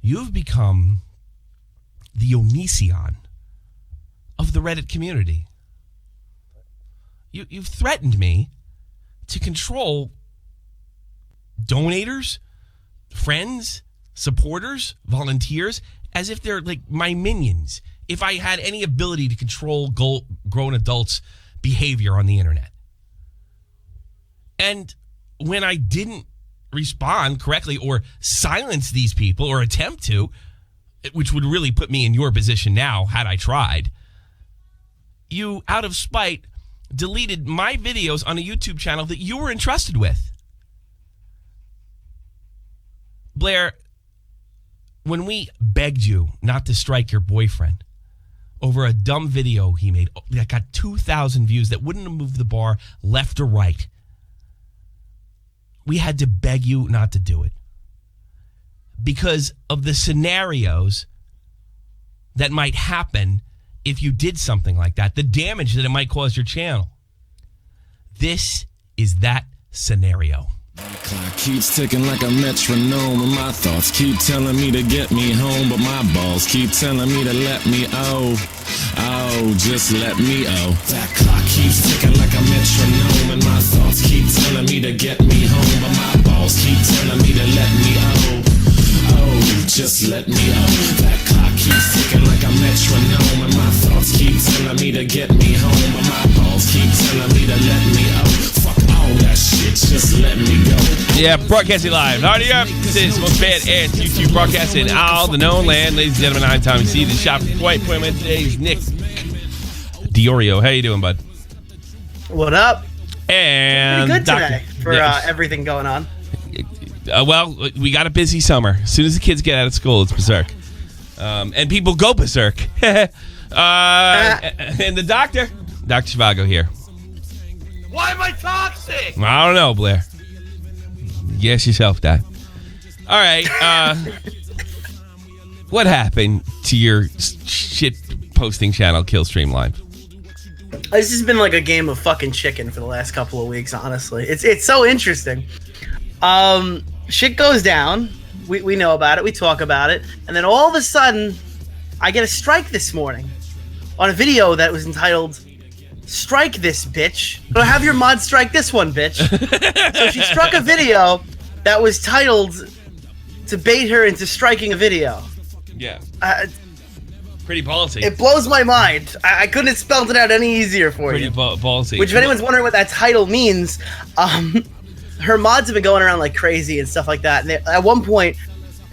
you've become the Onision of the Reddit community. You've threatened me to control donators, friends, supporters, volunteers, as if they're like my minions. If I had any ability to control grown adults' behavior on the internet. And when I didn't respond correctly or silence these people or attempt to, which would really put me in your position now had I tried, you, out of spite, deleted my videos on a YouTube channel that you were entrusted with. Blair, when we begged you not to strike your boyfriend over a dumb video he made that got 2,000 views that wouldn't have moved the bar left or right, we had to beg you not to do it because of the scenarios that might happen if you did something like that, the damage that it might cause your channel. This is that scenario. Clock keeps ticking like a metronome, and my thoughts keep telling me to get me home, but my balls keep telling me to let me just let me That clock keeps ticking like a metronome, and my thoughts keep telling me to get me home, but my balls keep telling me to let me just let me That clock keeps ticking like a metronome, and my thoughts keep telling me to get me home, but my balls keep telling me to let me Fuck all that shit, just let me go. Yeah, broadcasting live. Hardy up. This is the most badass YouTube broadcast in all the known land. Ladies and gentlemen, I'm Tommy C. The shop for White Appointment today is Nick Diorio. How you doing, bud? What up? And pretty good today for everything going on. Well, we got a busy summer. As soon as the kids get out of school, it's berserk. And people go berserk. And the doctor, Dr. Zhivago here. Why am I toxic? I don't know, Blair. Guess yourself, Dad. All right. What happened to your shit posting channel, Killstream Live? This has been like a game of fucking chicken for the last couple of weeks, honestly. It's so interesting. Shit goes down. We know about it. We talk about it. And then all of a sudden, I get a strike this morning on a video that was entitled, "Strike this bitch." Or have your mod strike this one, bitch. So she struck a video that was titled to bait her into striking a video. Yeah. Pretty ballsy. It blows my mind. I couldn't have spelled it out any easier for you. Pretty ballsy. Which, if anyone's wondering what that title means, her mods have been going around like crazy and stuff like that. And at one point,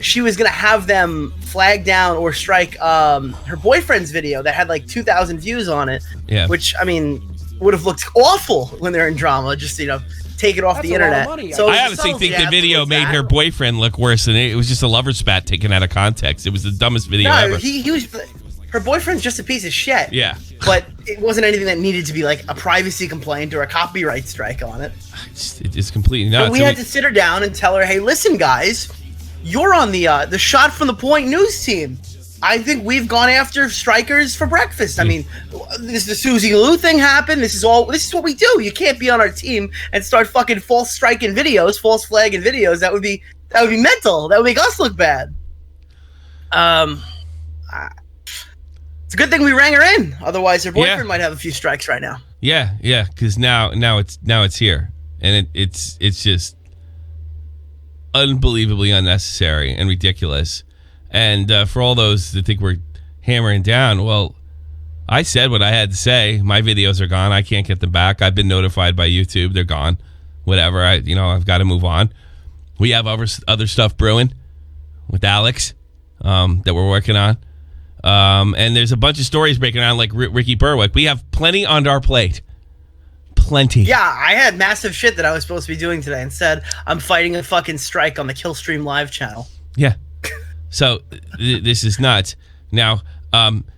she was going to have them flag down or strike her boyfriend's video that had like 2,000 views on it. Yeah. Which, I mean, would have looked awful when they're in drama. Just, take it off the internet. So I honestly think the video made her boyfriend look worse than it was just a lover spat taken out of context. It was the dumbest video ever. He was... Her boyfriend's just a piece of shit. Yeah. But it wasn't anything that needed to be like a privacy complaint or a copyright strike on it. It's completely nuts. But we had to sit her down and tell her, hey, listen, guys, you're on the shot from the point news team. I think we've gone after strikers for breakfast. I mean, the Susie Lou thing happened. This is what we do. You can't be on our team and start fucking false striking videos, false flagging videos. That would be mental. That would make us look bad. It's a good thing we rang her in. Otherwise, her boyfriend might have a few strikes right now. Yeah, because now it's here, and it's just unbelievably unnecessary and ridiculous. And for all those that think we're hammering down, well, I said what I had to say. My videos are gone. I can't get them back. I've been notified by YouTube. They're gone. Whatever. I've got to move on. We have other stuff brewing with Alex that we're working on. And there's a bunch of stories breaking out like Ricky Berwick. We have plenty on our plate. Plenty. Yeah, I had massive shit that I was supposed to be doing today. Instead, I'm fighting a fucking strike on the Killstream Live channel. Yeah. So this is nuts. Now,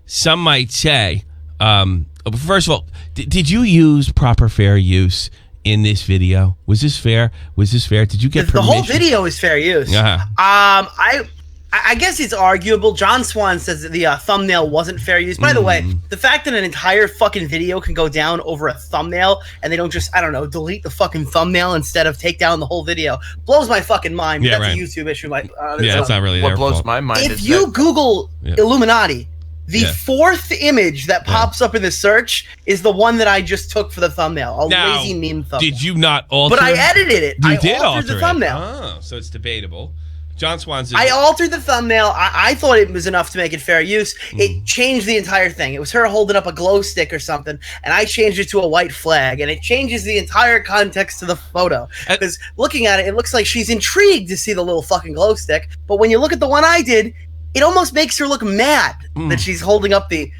some might say, first of all, did you use proper fair use in this video? Was this fair? Did you get permission? The whole video is fair use. Uh-huh. I guess it's arguable. John Swan says that the thumbnail wasn't fair use. By the way, the fact that an entire fucking video can go down over a thumbnail and they don't just, I don't know, delete the fucking thumbnail instead of take down the whole video blows my fucking mind. Yeah, that's right. a YouTube issue. It's not really What their blows fault. my mind If is you that Google Illuminati, the fourth image that pops up in the search is the one that I just took for the thumbnail. A Now, lazy meme thumbnail. Did you not alter? But I edited it. You I did altered alter the thumbnail. Oh, so it's debatable. John Swan's. I altered the thumbnail. I thought it was enough to make it fair use. It changed the entire thing. It was her holding up a glow stick or something, and I changed it to a white flag, and it changes the entire context of the photo. Because looking at it, it looks like she's intrigued to see the little fucking glow stick, but when you look at the one I did, it almost makes her look mad that she's holding up the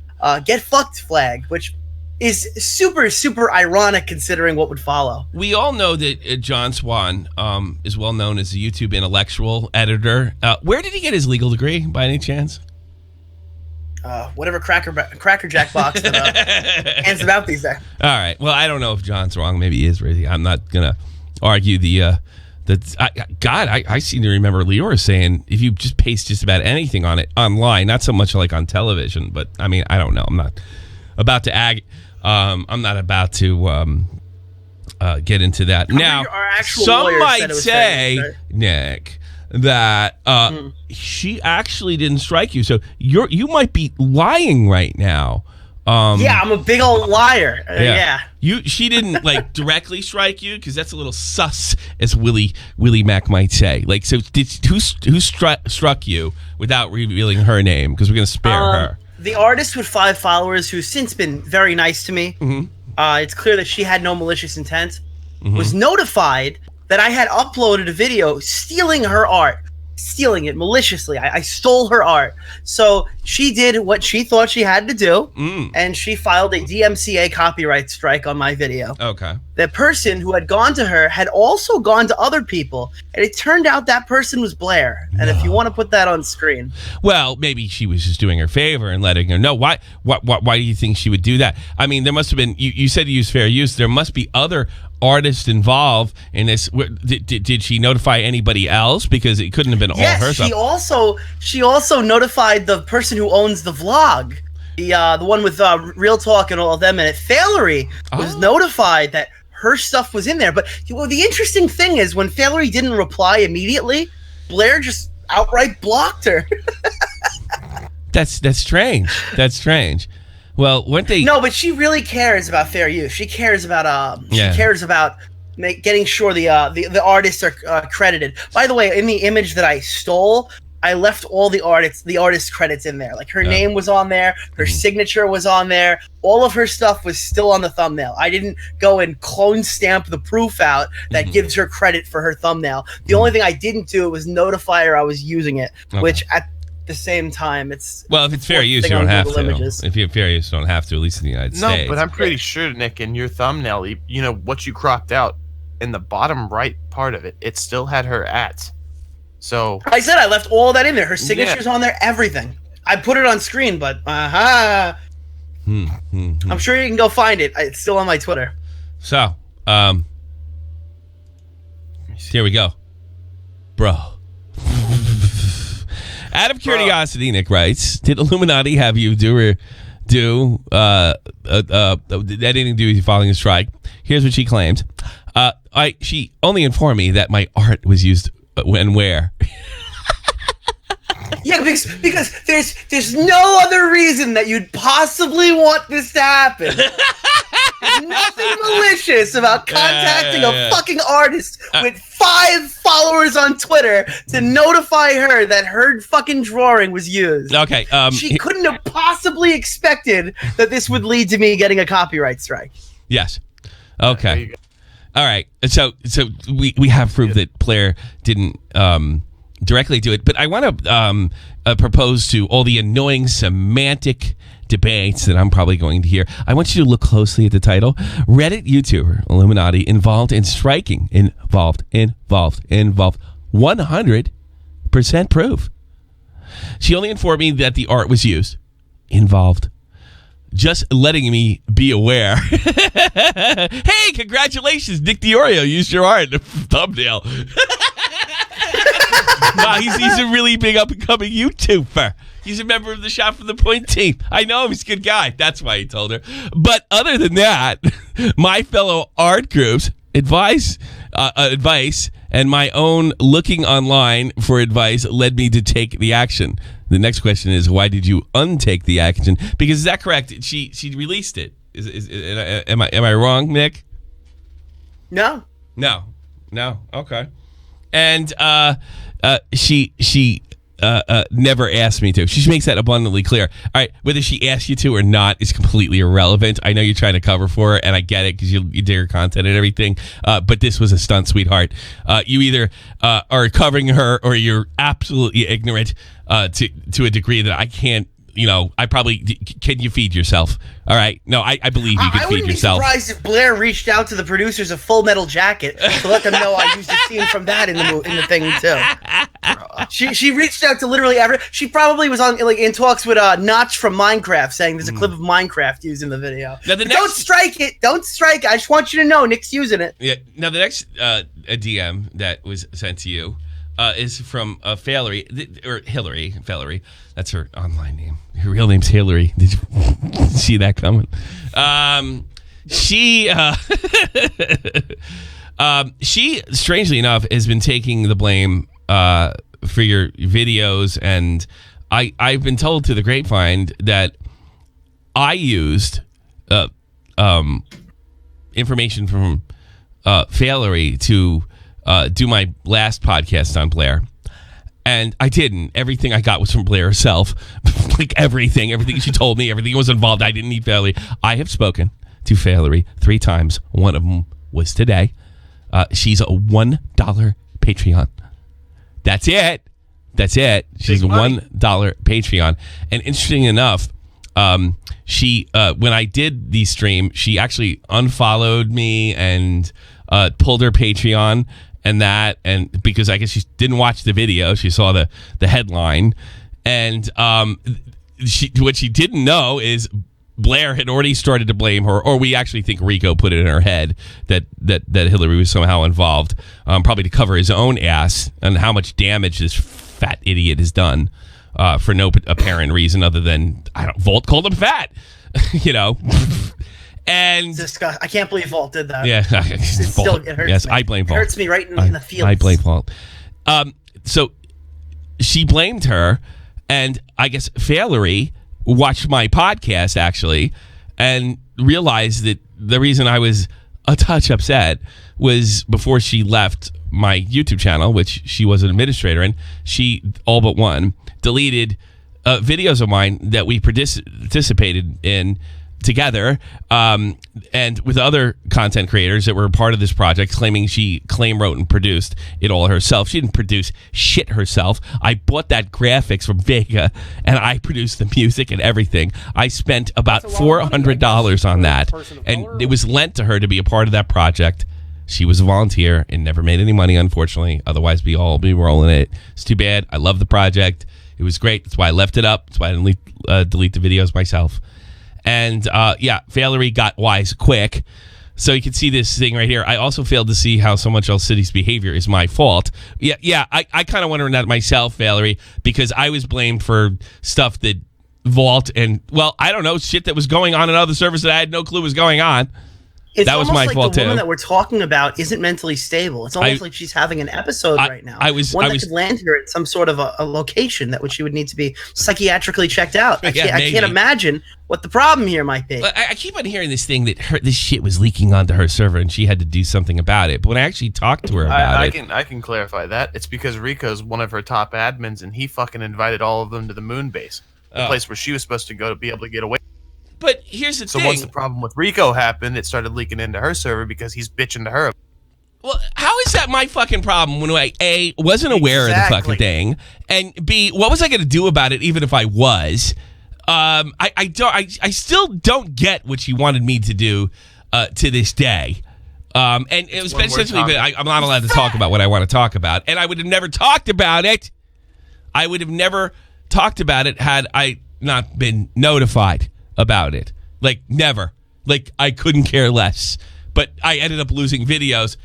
get fucked flag, which is super, super ironic considering what would follow. We all know that John Swan is well known as a YouTube intellectual editor. Where did he get his legal degree, by any chance? Whatever Cracker Jack box that hands them out these days. All right. Well, I don't know if John's wrong. Maybe he is. Really. I'm not gonna argue I seem to remember Leora saying if you just paste just about anything on it online, not so much like on television, but I mean, I don't know. I'm not about to get into that. Now, some might say, Nick, that she actually didn't strike you. So you might be lying right now. Yeah, I'm a big old liar. Yeah. She didn't like directly strike you because that's a little sus, as Willie Mack might say. Like, so who struck you without revealing her name? Because we're gonna spare her. The artist with 5 followers, who's since been very nice to me. It's clear that she had no malicious intent. Was notified that I had uploaded a video stealing her art. Stealing it maliciously. I stole her art. So she did what she thought she had to do, and she filed a DMCA copyright strike on my video. Okay. The person who had gone to her had also gone to other people, and it turned out that person was Blair. And if you want to put that on screen. Well, maybe she was just doing her favor and letting her know. Why do you think she would do that? I mean, there must have been, you said you used fair use. There must be other artists involved in this. Did she notify anybody else? Because it couldn't have been all her stuff. She also notified the person who owns the vlog, the one with Real-talk and all of them in it. Failery was notified that her stuff was in there. But the interesting thing is when Failery didn't reply immediately, Blair just outright blocked her. That's strange. That's strange. Well, weren't they? No, but she really cares about fair use. She cares about getting sure the artists are credited. By the way, in the image that I stole, I left all the artist credits in there. Like her name was on there, her signature was on there, all of her stuff was still on the thumbnail. I didn't go and clone stamp the proof out that gives her credit for her thumbnail. The only thing I didn't do was notify her I was using it, which at the same time, if it's fair use, you don't have to. If you have fair use, you don't have to, at least in the United States. No, but I'm pretty sure, Nick, in your thumbnail, you know, what you cropped out in the bottom right part of it, it still had her at. So I said I left all that in there. Her signature's on there, everything. I put it on screen, but I'm sure you can go find it. It's still on my Twitter. So, here we go, bro. Out of curiosity, Nick writes, did Illuminati have you do that anything to do with you following a strike? Here's what she claimed. She only informed me that my art was used when where. Yeah, because there's no other reason that you'd possibly want this to happen. There's nothing malicious about contacting a fucking artist with 5 followers on Twitter to notify her that her fucking drawing was used. Okay. She couldn't have possibly expected that this would lead to me getting a copyright strike. Yes. Okay. All right. So we have proof that Blair didn't directly do it, but I want to propose to all the annoying semantic debates that I'm probably going to hear. I want you to look closely at the title. Reddit YouTuber Illuminati involved in striking. Involved. 100% proof. She only informed me that the art was used. Involved. Just letting me be aware. Hey, congratulations, Nick DiOrio used your art in the thumbnail. Wow, he's a really big up-and-coming YouTuber. He's a member of the Shot from the Point team. I know him. He's a good guy. That's why he told her. But other than that, my fellow art groups advice and my own looking online for advice led me to take the action. The next question is, why did you untake the action? Because is that correct? She released it. Am I wrong, Nick? No. Okay. And she never asked me to. She makes that abundantly clear. All right, whether she asked you to or not is completely irrelevant. I know you're trying to cover for her, and I get it because you dig her content and everything. But this was a stunt, sweetheart. You either are covering her or you're absolutely ignorant to a degree that I can't. I probably can you feed yourself? All right, no, I believe you can feed yourself. I wouldn't be surprised if Blair reached out to the producers of Full Metal Jacket to let them know I used a scene from that in the thing too. She reached out to literally she probably was on in talks with Notch from Minecraft, saying there's a clip of Minecraft used in the video. Now don't strike it. I just want you to know Nick's using it. Yeah. Now the next a DM that was sent to you is from Hillary. That's her online name. Her real name's Hillary. Did you see that coming? She strangely enough has been taking the blame for your videos, and I've been told to the grapevine that I used information from Hillary to do my last podcast on Blair. And I didn't. Everything I got was from Blair herself. Like everything she told me, everything was involved. I didn't need Valerie. I have spoken to Valerie 3 times. One of them was today. She's a $1 Patreon. That's it. She's a $1 Patreon. And interesting enough, she when I did the stream, she actually unfollowed me and pulled her Patreon. And because I guess she didn't watch the video, she saw the headline, and what she didn't know is Blair had already started to blame her, or we actually think Rico put it in her head that Hillary was somehow involved, probably to cover his own ass and how much damage this fat idiot has done for no apparent reason other than Volt called him fat, And I can't believe Vault did that. Yeah, it hurts. Yes, me. I blame Vault. It hurts me right in the feelings. I blame Vault. So she blamed her, and I guess Valerie watched my podcast actually, and realized that the reason I was a touch upset was before she left my YouTube channel, which she was an administrator in. She all but one deleted videos of mine that we participated in together, and with other content creators that were part of this project, claiming she wrote and produced it all herself. She didn't produce shit herself. I bought that graphics from Vega, and I produced the music and everything. I spent about $400 on that, and it was lent to her to be a part of that project. She was a volunteer and never made any money, unfortunately. Otherwise, we all be rolling it. It's too bad. I love the project. It was great. That's why I left it up. That's why I didn't delete the videos myself. And Valerie got wise quick. So you can see this thing right here. I also failed to see how so much else City's behavior is my fault. Yeah. I kind of wondering that myself, Valerie, because I was blamed for stuff that Vault and, I don't know, shit that was going on in other servers that I had no clue was going on. That was my fault too. The woman that we're talking about isn't mentally stable. It's almost like she's having an episode right now. One that could land her at some sort of a location that she would need to be psychiatrically checked out. I can't imagine what the problem here might be. I keep on hearing this thing that this shit was leaking onto her server and she had to do something about it. But when I actually talked to her about it, I can clarify that. It's because Rico's one of her top admins, and he fucking invited all of them to the moon base, the place where she was supposed to go to be able to get away. But here's the thing. So once the problem with Rico happened, it started leaking into her server because he's bitching to her. Well, how is that my fucking problem when I, A, wasn't aware of the fucking thing, and B, what was I going to do about it even if I was? I still don't get what she wanted me to do to this day. And it was essentially, I'm not allowed to talk about what I want to talk about, and I would have never talked about it. I would have never talked about it had I not been notified about it. Like, never. Like, I couldn't care less. But I ended up losing videos.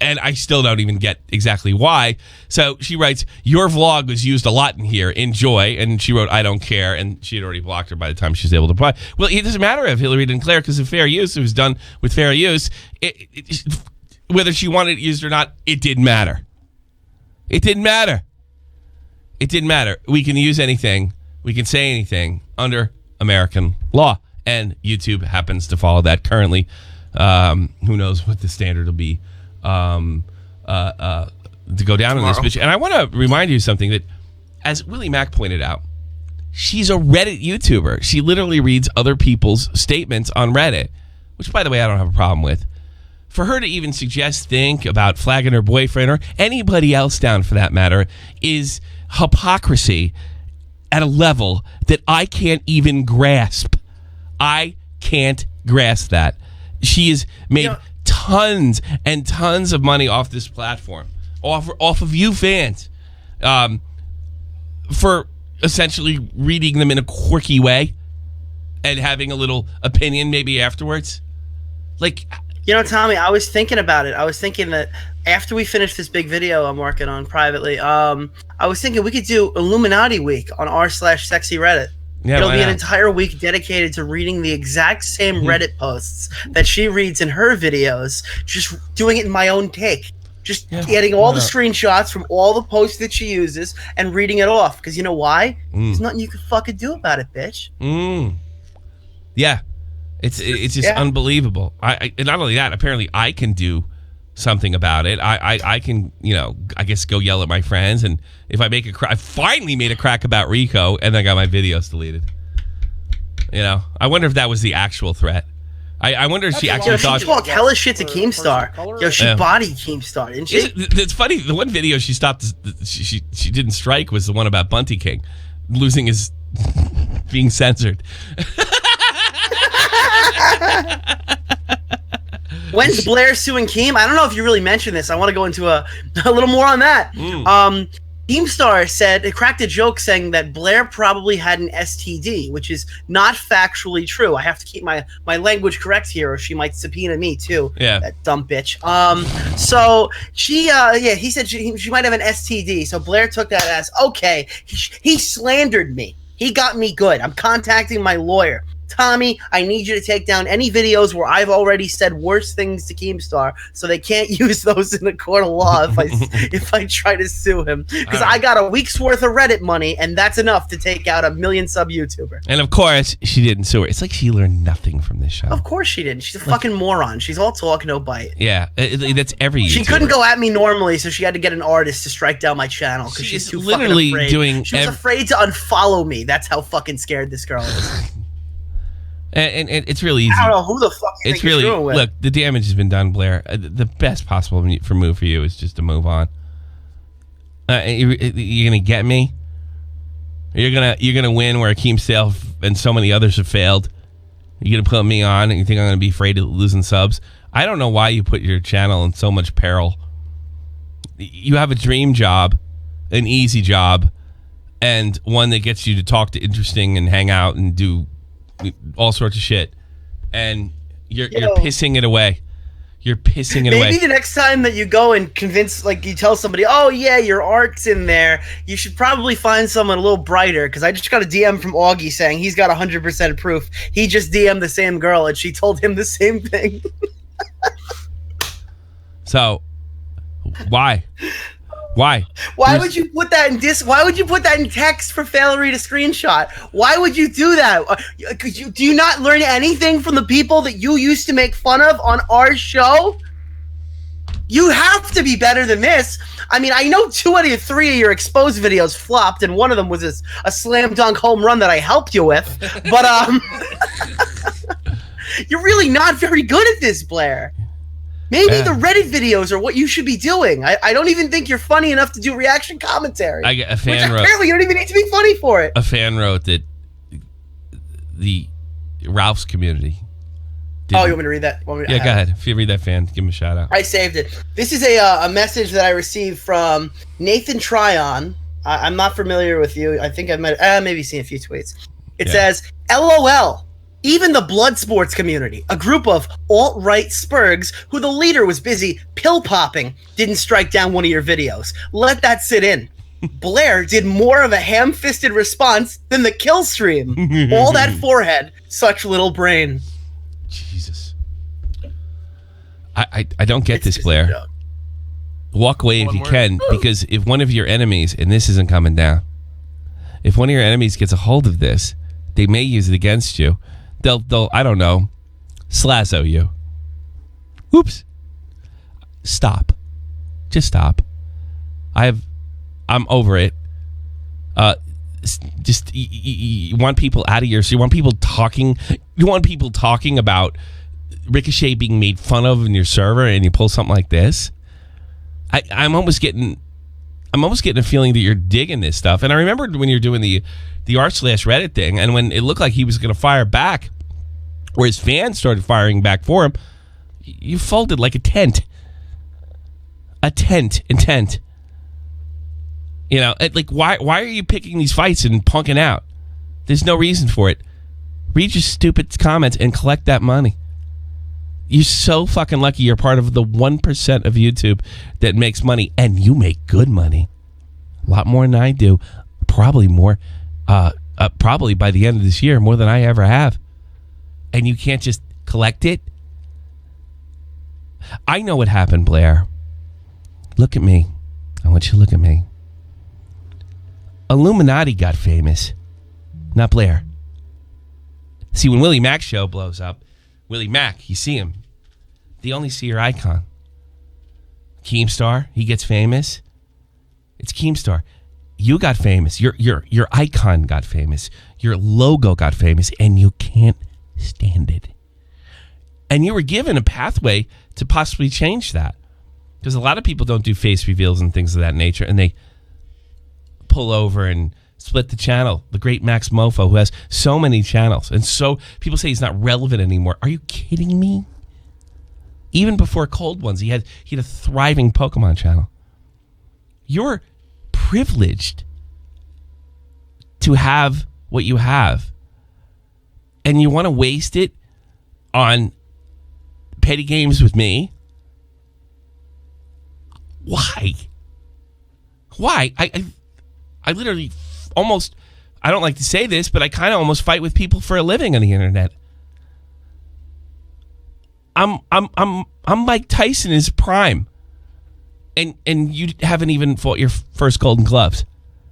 And I still don't even get exactly why. So she writes, your vlog was used a lot in here. Enjoy. And she wrote, I don't care. And she had already blocked her by the time she was able to reply. Well, it doesn't matter if Hillary didn't clear because of fair use. It was done with fair use. Whether she wanted it used or not, it didn't matter. It didn't matter. It didn't matter. We can use anything. We can say anything under American law. And YouTube happens to follow that currently. Who knows what the standard will be to go down on this bitch. And I want to remind you something that, as Willie Mack pointed out, she's a Reddit YouTuber. She literally reads other people's statements on Reddit, which, by the way, I don't have a problem with. For her to even think about flagging her boyfriend or anybody else down for that matter is hypocrisy at a level that I can't even grasp. I can't grasp that. She has made tons and tons of money off this platform, off of you fans, for essentially reading them in a quirky way and having a little opinion maybe afterwards. Like, Tommy, I was thinking about it. I was thinking that after we finish this big video I'm working on privately, I was thinking we could do Illuminaughtii Week on r/sexy Reddit. Yeah, it'll be an entire week dedicated to reading the exact same Reddit posts that she reads in her videos, just doing it in my own take. Just getting all the screenshots from all the posts that she uses and reading it off. Because you know why? There's nothing you can fucking do about it, bitch. Yeah. It's just unbelievable. And not only that, apparently I can do something about it. I can, I guess go yell at my friends, and if I make I finally made a crack about Rico, and then got my videos deleted. I wonder if that was the actual threat. I wonder if she actually thought she talked hella shit to Keemstar. She bodied Keemstar, didn't she? It's funny. The one video she stopped, she didn't strike was the one about Bunty King losing his being censored. When's Blair suing Keem? I don't know if you really mentioned this. I want to go into a little more on that. Keemstar said, it cracked a joke saying that Blair probably had an STD, which is not factually true. I have to keep my language correct here, or she might subpoena me too. Yeah, that dumb bitch. So she, he said she might have an STD. So Blair took that as okay. He slandered me. He got me good. I'm contacting my lawyer. Tommy, I need you to take down any videos where I've already said worse things to Keemstar, so they can't use those in a court of law if I try to sue him. Because I got a week's worth of Reddit money, and that's enough to take out a 1 million sub YouTuber. And of course, she didn't sue her. It's like she learned nothing from this show. Of course she didn't. She's a fucking moron. She's all talk, no bite. Yeah, that's every YouTuber. She couldn't go at me normally, so she had to get an artist to strike down my channel because she's too literally fucking afraid. She was afraid to unfollow me. That's how fucking scared this girl is. And it's really easy. I don't know who the fuck you think you're doing with. Look, the damage has been done, Blair. The best possible move for you is just to move on. You're gonna get me. You're gonna win where Akeem Sale and so many others have failed. You're gonna put me on, and you think I'm gonna be afraid of losing subs? I don't know why you put your channel in so much peril. You have a dream job, an easy job, and one that gets you to talk to interesting and hang out and do all sorts of shit, and you're pissing it away. You're pissing it away. Maybe the next time that you go and convince, like, you tell somebody, oh yeah, your art's in there, you should probably find someone a little brighter, because I just got a DM from Augie saying he's got 100% proof. He just DM'd the same girl and she told him the same thing. So why would you put that in why would you put that in text for Valerie to screenshot? Why would you do that? Do you not learn anything from the people that you used to make fun of on our show? You have to be better than this. I mean, I know 2 out of 3 of your exposed videos flopped, and one of them was a slam dunk home run that I helped you with. But you're really not very good at this, Blair. Maybe the Reddit videos are what you should be doing. I don't even think you're funny enough to do reaction commentary. I get a fan wrote. Apparently, you don't even need to be funny for it. A fan wrote that the Ralph's community. You want me to read that? Go ahead. If you read that, fan, give him a shout out. I saved it. This is a message that I received from Nathan Tryon. I'm not familiar with you. I think I've maybe seen a few tweets. It says, LOL. Even the blood sports community, a group of alt-right spurgs who the leader was busy pill popping, didn't strike down one of your videos. Let that sit in. Blair did more of a ham-fisted response than the kill stream. All that forehead, such little brain. Jesus. I don't get this, Blair. Walk away if you can, because if one of your enemies, and this isn't coming down, if one of your enemies gets a hold of this, they may use it against you. They'll I don't know, slazo you. Oops. Stop. Just stop. I'm over it. Just you want people out of your. So you want people talking. You want people talking about Ricochet being made fun of in your server, and you pull something like this. I'm almost getting a feeling that you're digging this stuff. And I remember when you're doing the r/Reddit thing, and when it looked like he was going to fire back, or his fans started firing back for him, you folded like a tent. A tent. You know, like why are you picking these fights and punking out? There's no reason for it. Read your stupid comments and collect that money. You're so fucking lucky you're part of the 1% of YouTube that makes money, and you make good money. A lot more than I do. Probably more. Probably by the end of this year, more than I ever have. And you can't just collect it? I know what happened, Blair. Look at me. I want you to look at me. Illuminaughtii got famous, not Blair. See, when Willie Mack's show blows up, Willie Mack, you see him. They only see your icon. Keemstar, he gets famous. It's Keemstar. You got famous. Your icon got famous. Your logo got famous, and you can't stand it. And you were given a pathway to possibly change that. Because a lot of people don't do face reveals and things of that nature, and they pull over and split the channel. The great Max Mofo, who has so many channels, and so people say he's not relevant anymore. Are you kidding me? Even before Cold Ones, he had a thriving Pokemon channel. You're privileged to have what you have, and you want to waste it on petty games with me? Why? I literally almost, I don't like to say this, but I kind of almost fight with people for a living on the internet. I'm Mike Tyson in his prime, and you haven't even fought your first Golden Gloves.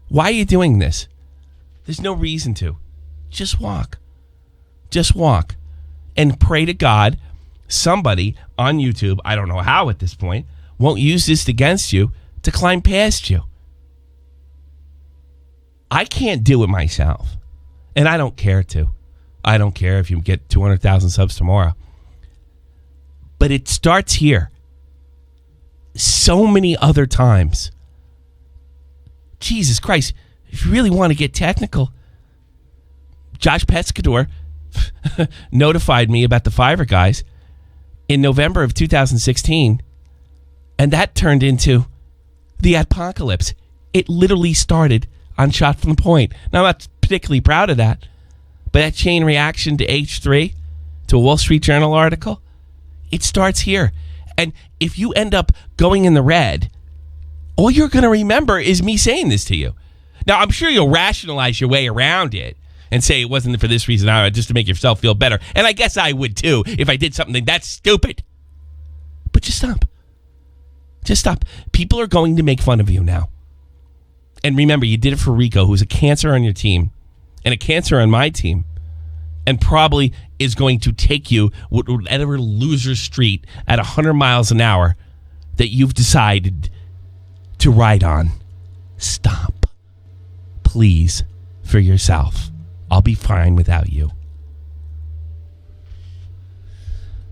Why are you doing this? There's no reason to. Just walk, and pray to God somebody on YouTube, I don't know how at this point, won't use this against you to climb past you. I can't do it myself, and I don't care to. I don't care if you get 200,000 subs tomorrow. But it starts here. So many other times. Jesus Christ, if you really want to get technical, Josh Pescador notified me about the Fiverr guys in November of 2016, and that turned into the apocalypse. It literally started on Shot from the Point. Now, I'm not particularly proud of that, but that chain reaction to H3, to a Wall Street Journal article, it starts here. And if you end up going in the red, all you're going to remember is me saying this to you. Now, I'm sure you'll rationalize your way around it and say it wasn't for this reason, just to make yourself feel better. And I guess I would too if I did something that's stupid. But just stop. Just stop. People are going to make fun of you now. And remember, you did it for Rico, who's a cancer on your team and a cancer on my team, and probably is going to take you whatever loser street at 100 miles an hour that you've decided to ride on. Stop. Please, for yourself. I'll be fine without you.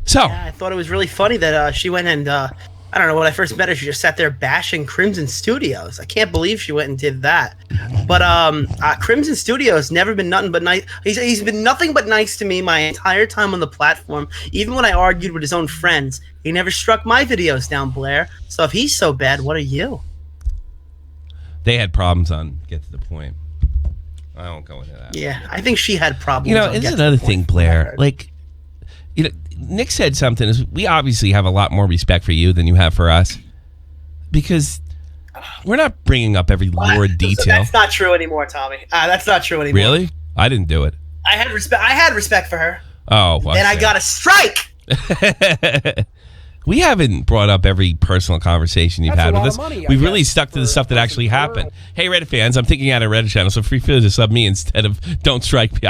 So. Yeah, I thought it was really funny that she went and, I don't know, when I first met her, she just sat there bashing Crimson Studios. I can't believe she went and did that. But Crimson Studios never been nothing but nice. He's been nothing but nice to me my entire time on the platform. Even when I argued with his own friends, he never struck my videos down, Blair. So if he's so bad, what are you? They had problems on Get to the Point. I won't go into that. Yeah, I think she had problems. It's another thing, Blair. Like, Nick said something. Is we obviously have a lot more respect for you than you have for us, because we're not bringing up every lurid detail. That's not true anymore, Tommy. That's not true anymore. Really? I didn't do it. I had respect for her. Oh, and I got a strike. We haven't brought up every personal conversation you've had with us. We've really stuck to the stuff that actually happened. Hey, Reddit fans, I'm thinking out of Reddit channel, so free feel to sub me instead of I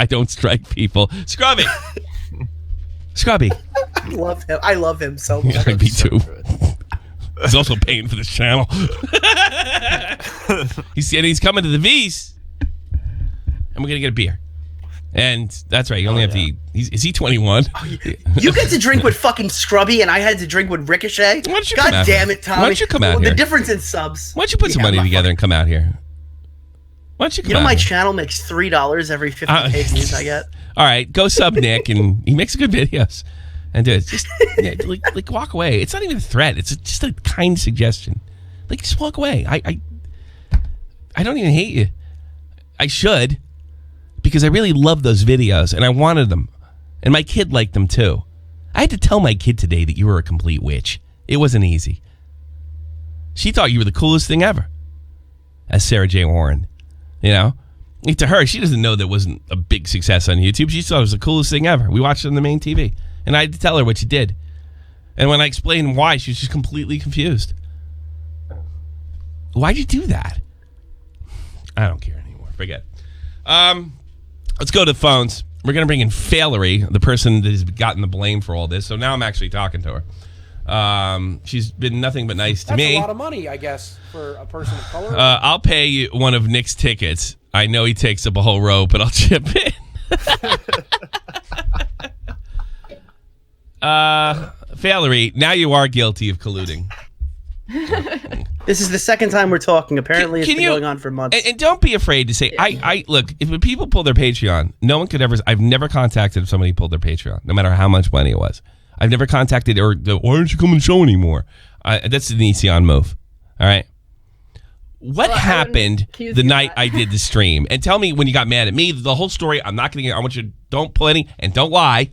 don't strike people. Scrubby. Scrubby. I love him so much. Yeah, me too. He's also paying for this channel. He's coming to the V's, and we're gonna get a beer. And that's right. You only have to eat. Is he 21? You get to drink with fucking Scrubby, and I had to drink with Ricochet. Why don't you God damn it, Tommy! Why don't you come out here? The difference in subs. Why don't you put some money together and come out here? Why don't you come out my here? channel makes $3 every 50 views I get. All right, go sub Nick, and he makes good videos. And do it. Just like walk away. It's not even a threat. It's just a kind suggestion. Like, just walk away. I don't even hate you. I should, because I really love those videos, and I wanted them. And my kid liked them, too. I had to tell my kid today that you were a complete witch. It wasn't easy. She thought you were the coolest thing ever. As Sarah J. Warren. Like, to her, she doesn't know that wasn't a big success on YouTube. She thought it was the coolest thing ever. We watched it on the main TV. And I had to tell her what you did. And when I explained why, she was just completely confused. Why'd you do that? I don't care anymore. Forget it. Let's go to the phones. We're going to bring in Failery, the person that has gotten the blame for all this. So now I'm actually talking to her. She's been nothing but nice to me. That's a lot of money, I guess, for a person of color. I'll pay you one of Nick's tickets. I know he takes up a whole row, but I'll chip in. Failery, now you are guilty of colluding. This is the second time we're talking. Apparently, it's been going on for months. And don't be afraid to say, I look, if people pull their Patreon, no one could ever, I've never contacted if somebody pulled their Patreon, no matter how much money it was. I've never contacted why don't you come on the show anymore? That's an Esion move. All right. What happened the night I did the stream? And tell me when you got mad at me, the whole story. I'm not going to, I want you to don't pull any and don't lie.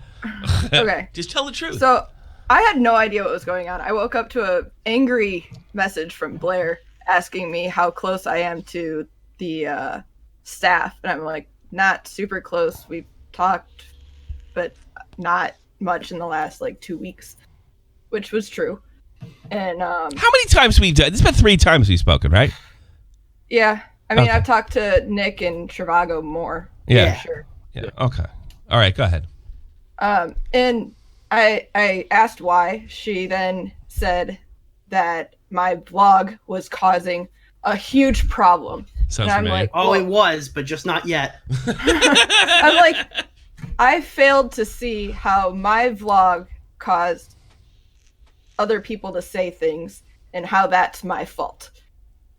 Okay. Just tell the truth. So I had no idea what was going on. I woke up to an angry message from Blair asking me how close I am to the staff. And I'm like, not super close. We've talked, but not much in the last 2 weeks, which was true. And how many times we've done? It's been 3 times we've spoken, right? Yeah. I mean, Okay. I've talked to Nick and Trivago more. Yeah. For sure. Yeah. Okay. All right. Go ahead. And I asked why. She then said that my vlog was causing a huge problem. Sounds and I'm familiar. like, Oh, well, it was, but just not yet. I'm like, I failed to see how my vlog caused other people to say things and how that's my fault.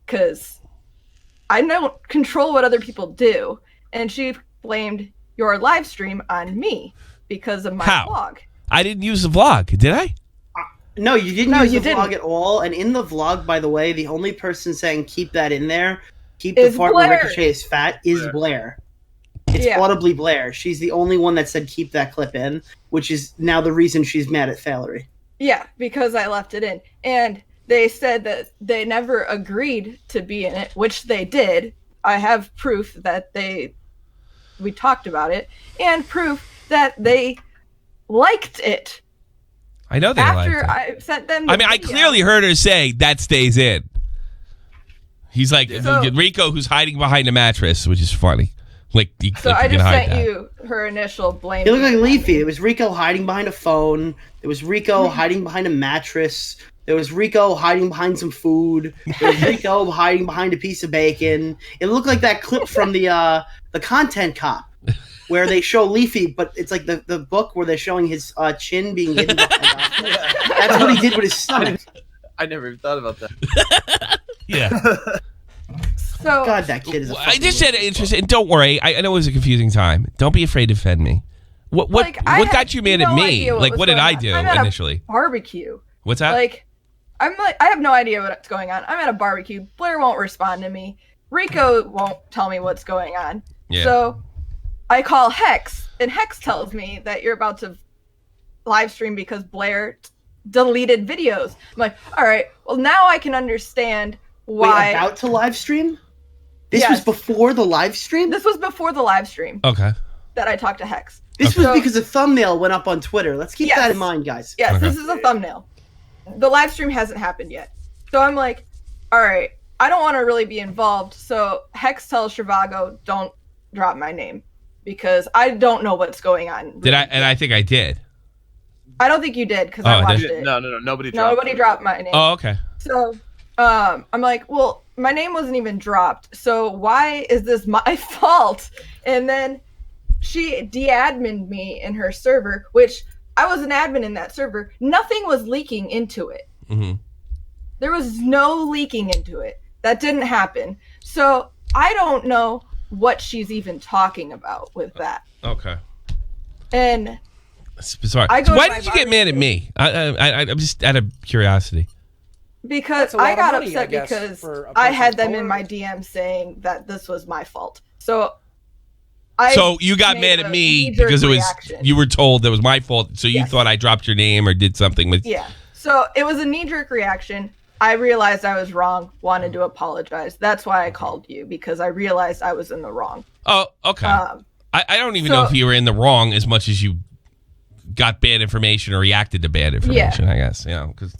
Because I don't control what other people do. And she blamed your live stream on me because of my vlog. I didn't use the vlog, did I? No, you didn't No, use you the vlog didn't. at all. And in the vlog, by the way, the only person saying keep that in there, keep the Is part where Blair. Ricochet is fat, is Blair. It's Yeah. audibly Blair. She's the only one that said keep that clip in, which is now the reason she's mad at Failery. Yeah, because I left it in. And they said that they never agreed to be in it, which they did. I have proof that we talked about it, and proof that they liked it. I know they After liked it. I sent them the I mean, I video. clearly heard her say that stays in. He's like, So- Rico, who's hiding behind a mattress, which is funny. So I just sent you her initial blame. He looked like Leafy. It was Rico hiding behind a phone. There was Rico hiding behind a mattress. There was Rico hiding behind some food. There was Rico hiding behind a piece of bacon. It looked like that clip from the Content Cop, where they show Leafy, but it's like the book where they're showing his chin being hidden behind. That's what he did with his stomach. I never even thought about that. Yeah. So God, that kid is. I just said interesting. Don't worry. I know it was a confusing time. Don't be afraid to offend me. What I what had got you mad at no me? idea What was did going I on. do I'm at a initially? barbecue. What's that? I have no idea what's going on. I'm at a barbecue. Blair won't respond to me. Rico won't tell me what's going on. Yeah. So I call Hex, and Hex tells me that you're about to live stream because Blair deleted videos. I'm like, all right, well, now I can understand why. Wait, about to live stream? This Yes. was before the live stream? This was before the live stream Okay. that I talked to Hex. This was So- because a thumbnail went up on Twitter. Let's keep Yes. that in mind, guys. Yes, Okay. this is a thumbnail. The live stream hasn't happened yet. So I'm like, all right, I don't want to really be involved. So Hex tells Shivago, don't drop my name because I don't know what's going on. Did I? And I think I did. I don't think you did because Oh, I I watched did? it. No, nobody dropped. Nobody dropped my name. Oh, okay. So I'm like, well, my name wasn't even dropped. So why is this my fault? And then she de-admined me in her server, which I was an admin in that server. Nothing was leaking into it. Mm-hmm. There was no leaking into it. That didn't happen. So I don't know what she's even talking about with that. Okay. And Sorry. I go to Why my did you get mad at me? I'm just out of curiosity. because That's a lot I of got money, upset I guess, because for a I person had of them in color. my DM saying that this was my fault. So So you got made mad a at me knee-jerk because it was reaction. you were told that was my fault. So you Yes. thought I dropped your name or did something with. Yeah. So it was a knee-jerk reaction. I realized I was wrong, wanted to apologize. That's why I called you, because I realized I was in the wrong. Oh, okay. Um, I don't even know so- if you were in the wrong as much as you got bad information or reacted to bad information. I guess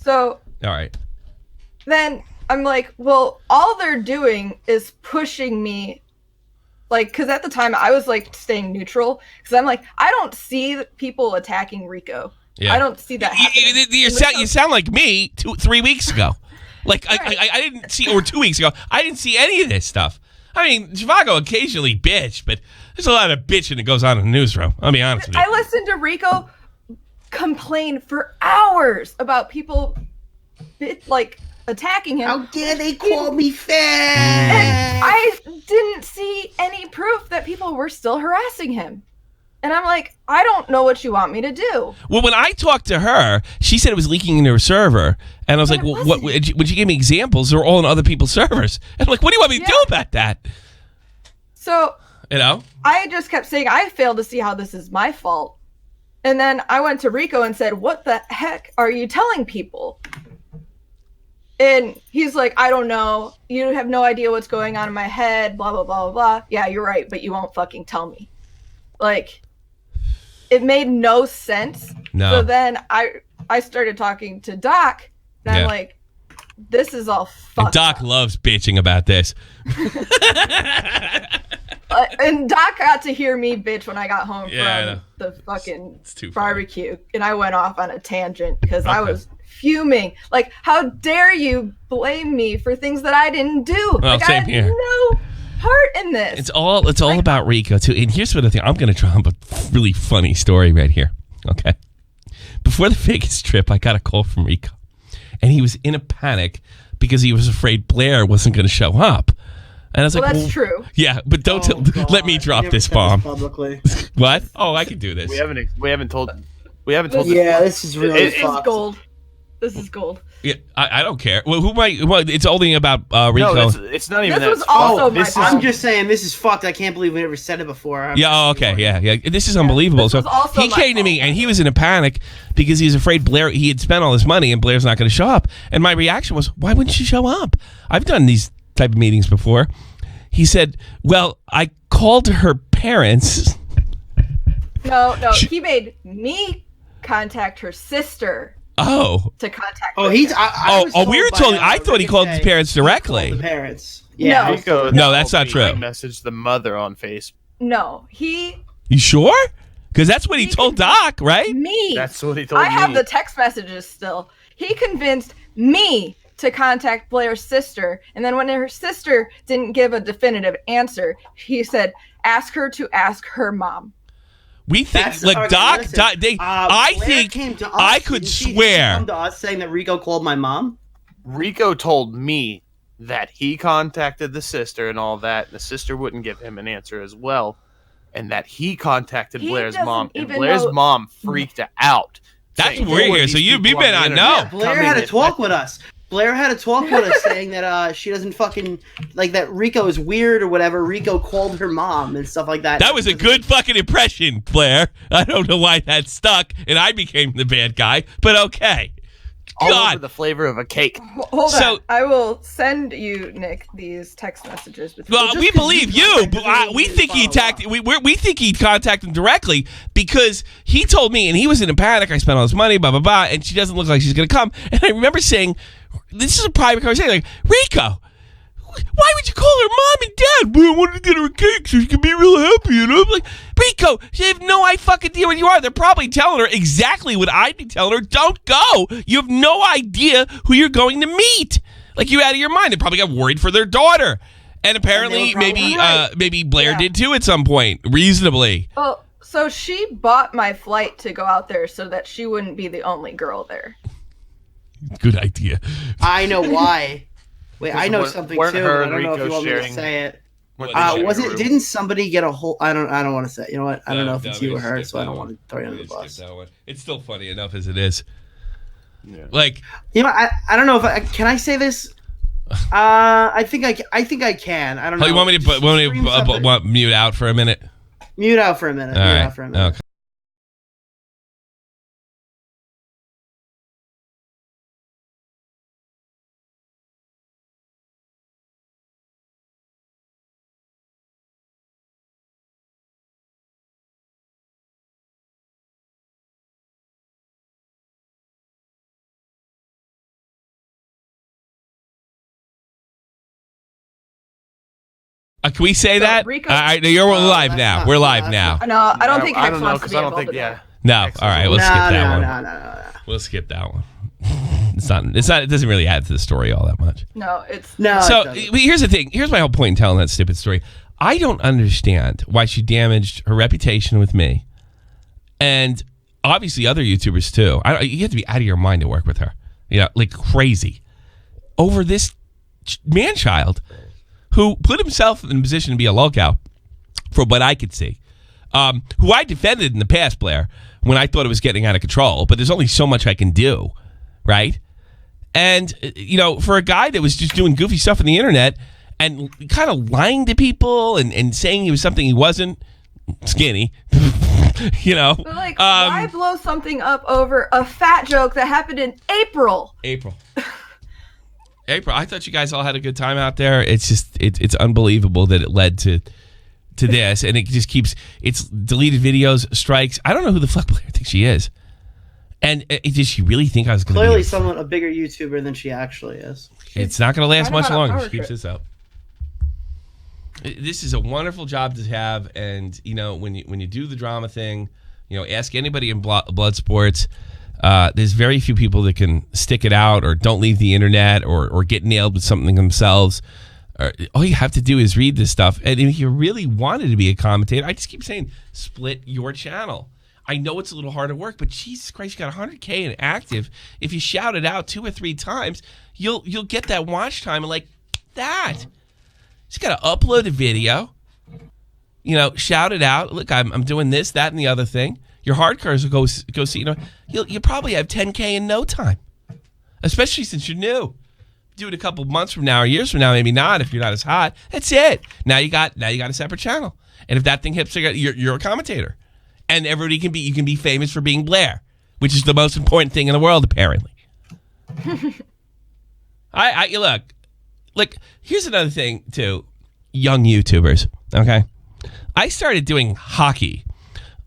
So all right. then I'm like, well, all they're doing is pushing me. Like, because at the time I was like staying neutral, because I'm like, I don't see people attacking Rico. Yeah. I don't see that happening. You sound like me 3 weeks ago. Like Right. I didn't see, or 2 weeks ago, I didn't see any of this stuff. I mean, Zhivago occasionally bitch, but there's a lot of bitching that goes on in the newsroom. I'll be honest with you. I listened to Rico complain for hours about people like attacking him. How dare they call me And fat? I didn't see any proof that people were still harassing him. And I'm like, I don't know what you want me to do. Well, when I talked to her, she said it was leaking into her server, and I was But like, it "Well, what?" wasn't. When she gave me examples, they're all on other people's servers. And I'm like, "What do you want me to do Yeah. about that?" So You know? I just kept saying, I failed to see how this is my fault. And then I went to Rico and said, what the heck are you telling people? And he's like, I don't know. You have no idea what's going on in my head, blah, blah, blah, blah, blah. Yeah, you're right, but you won't fucking tell me. Like, it made no sense. No. So then I started talking to Doc, and Yeah. I'm like, this is all fucked And Doc up. loves bitching about this. And Doc got to hear me bitch when I got home Yeah, I know. from the fucking too funny. barbecue, and I went off on a tangent because I Okay. was fuming. Like, how dare you blame me for things that I didn't do? Well, like, I same had here. no part in this. It's all about Rico too. And here's what I think. I'm going to drop a really funny story right here. Okay. Before the Vegas trip, I got a call from Rico, and he was in a panic because he was afraid Blair wasn't going to show up. And I was Well, like, that's true. Yeah, but don't let me drop Never this said bomb. publicly. What? Oh, I can do this. We haven't told. Yeah, this is really This is fucked. gold. This is gold. Yeah, I don't care. Well, it's only about Rico. No, it's not even This that. was it's also fucked. my This fault. is I'm just saying, this is fucked. I can't believe we never said it before. Yeah. Oh, okay. Yeah. This is unbelievable. this So was also he my came to me, fault. and he was in a panic because he was afraid Blair. He had spent all his money, and Blair's not going to show up. And my reaction was, "Why wouldn't she show up? I've done these type of meetings before." He said, "Well, I called her parents." No, he made me contact her sister Oh. to contact Oh, her. he's. I was We were by, told. I thought he called his Ricochet parents called directly. the parents. Yeah. No. Rico No, that's not told me true. he messaged the mother on Facebook. No, he, You sure? Because that's what he told Doc, right? me. That's what he told I have me. the text messages still. He convinced me to contact Blair's sister, and then when her sister didn't give a definitive answer, he said, "Ask her to ask her mom." We think, That's- look, okay, Doc. listen, Doc I Blair think came to us. I could Didn't she swear. come to us saying that Rico called my mom. Rico told me that he contacted the sister and all that, and the sister wouldn't give him an answer as well, and that he contacted He Blair's doesn't mom, and even Blair's know- mom freaked out. That's saying, what we're "Who are here, these so you people may on the not internet know. Blair coming had a and talk with us. Blair had a talk with us saying that she doesn't fucking like that Rico is weird or whatever. Rico called her mom and stuff like that. That was a good fucking impression, Blair. I don't know why that stuck and I became the bad guy, but okay. All God. over the flavor of a cake. Hold on. I will send you, Nick, these text messages. Well, we believe you. But we think he we think he contacted him directly because he told me, and he was in a panic. I spent all this money, blah blah blah, and she doesn't look like she's gonna come. And I remember saying, "This is a private conversation." Like, Rico, why would you call her mom and dad? We wanted to get her a cake so she could be real happy. You know, I'm like, Rico, you have no fucking idea what you are. They're probably telling her exactly what I'd be telling her. Don't go. You have no idea who you're going to meet. Like, you're out of your mind. They probably got worried for their daughter. And apparently, maybe Blair did too at some point, reasonably. Well, so she bought my flight to go out there so that she wouldn't be the only girl there. Good idea. I know why. Wait, I know something too. I don't know if you want me to say it. Didn't somebody get a whole? I don't want to say. You know what? I don't know if it's you or her, so I don't want to throw you under the bus. It's still funny enough as it is. Yeah. Like, you know, I don't know if can I say this. I think I can. I don't know. You want me to mute out for a minute? Mute out for a minute. Okay. Can we say that? You're live now. We're live now. No, I don't think Hex wants to be involved in that. No, all right. We'll skip that one. No. We'll skip that one. It's not. It doesn't really add to the story all that much. No, it's no. So here's the thing. Here's my whole point in telling that stupid story. I don't understand why she damaged her reputation with me, and obviously other YouTubers too. You have to be out of your mind to work with her. You know, like crazy over this man-child who put himself in a position to be a lookout, from what I could see, who I defended in the past, Blair, when I thought it was getting out of control. But there's only so much I can do, right? And, you know, for a guy that was just doing goofy stuff on the internet and kind of lying to people and saying he was something he wasn't, skinny, you know. But like, why blow something up over a fat joke that happened in April? April, I thought you guys all had a good time out there. It's just, it's unbelievable that it led to this, and it just keeps, it's deleted videos, strikes. I don't know who the fuck Blair thinks she is. And did she really think I was going to be clearly someone a bigger YouTuber than she actually is? It's not going to last much longer if she keeps this up. This is a wonderful job to have, and you know, when you do the drama thing, you know, ask anybody in blood sports. There's very few people that can stick it out or don't leave the internet or get nailed with something themselves. All you have to do is read this stuff. And if you really wanted to be a commentator, I just keep saying, split your channel. I know it's a little harder work, but Jesus Christ, you got 100K in active. If you shout it out 2 or 3 times, you'll get that watch time and like that. Just got to upload a video, you know, shout it out. Look, I'm doing this, that, and the other thing. Your hardcores will go see, you know, you'll probably have 10K in no time, especially since you're new. Do it a couple months from now or years from now, maybe not if you're not as hot. That's it. Now you got a separate channel, and if that thing hits, you're a commentator, and everybody you can be famous for being Blair, which is the most important thing in the world apparently. I look. Here's another thing too, young YouTubers. Okay, I started doing hockey.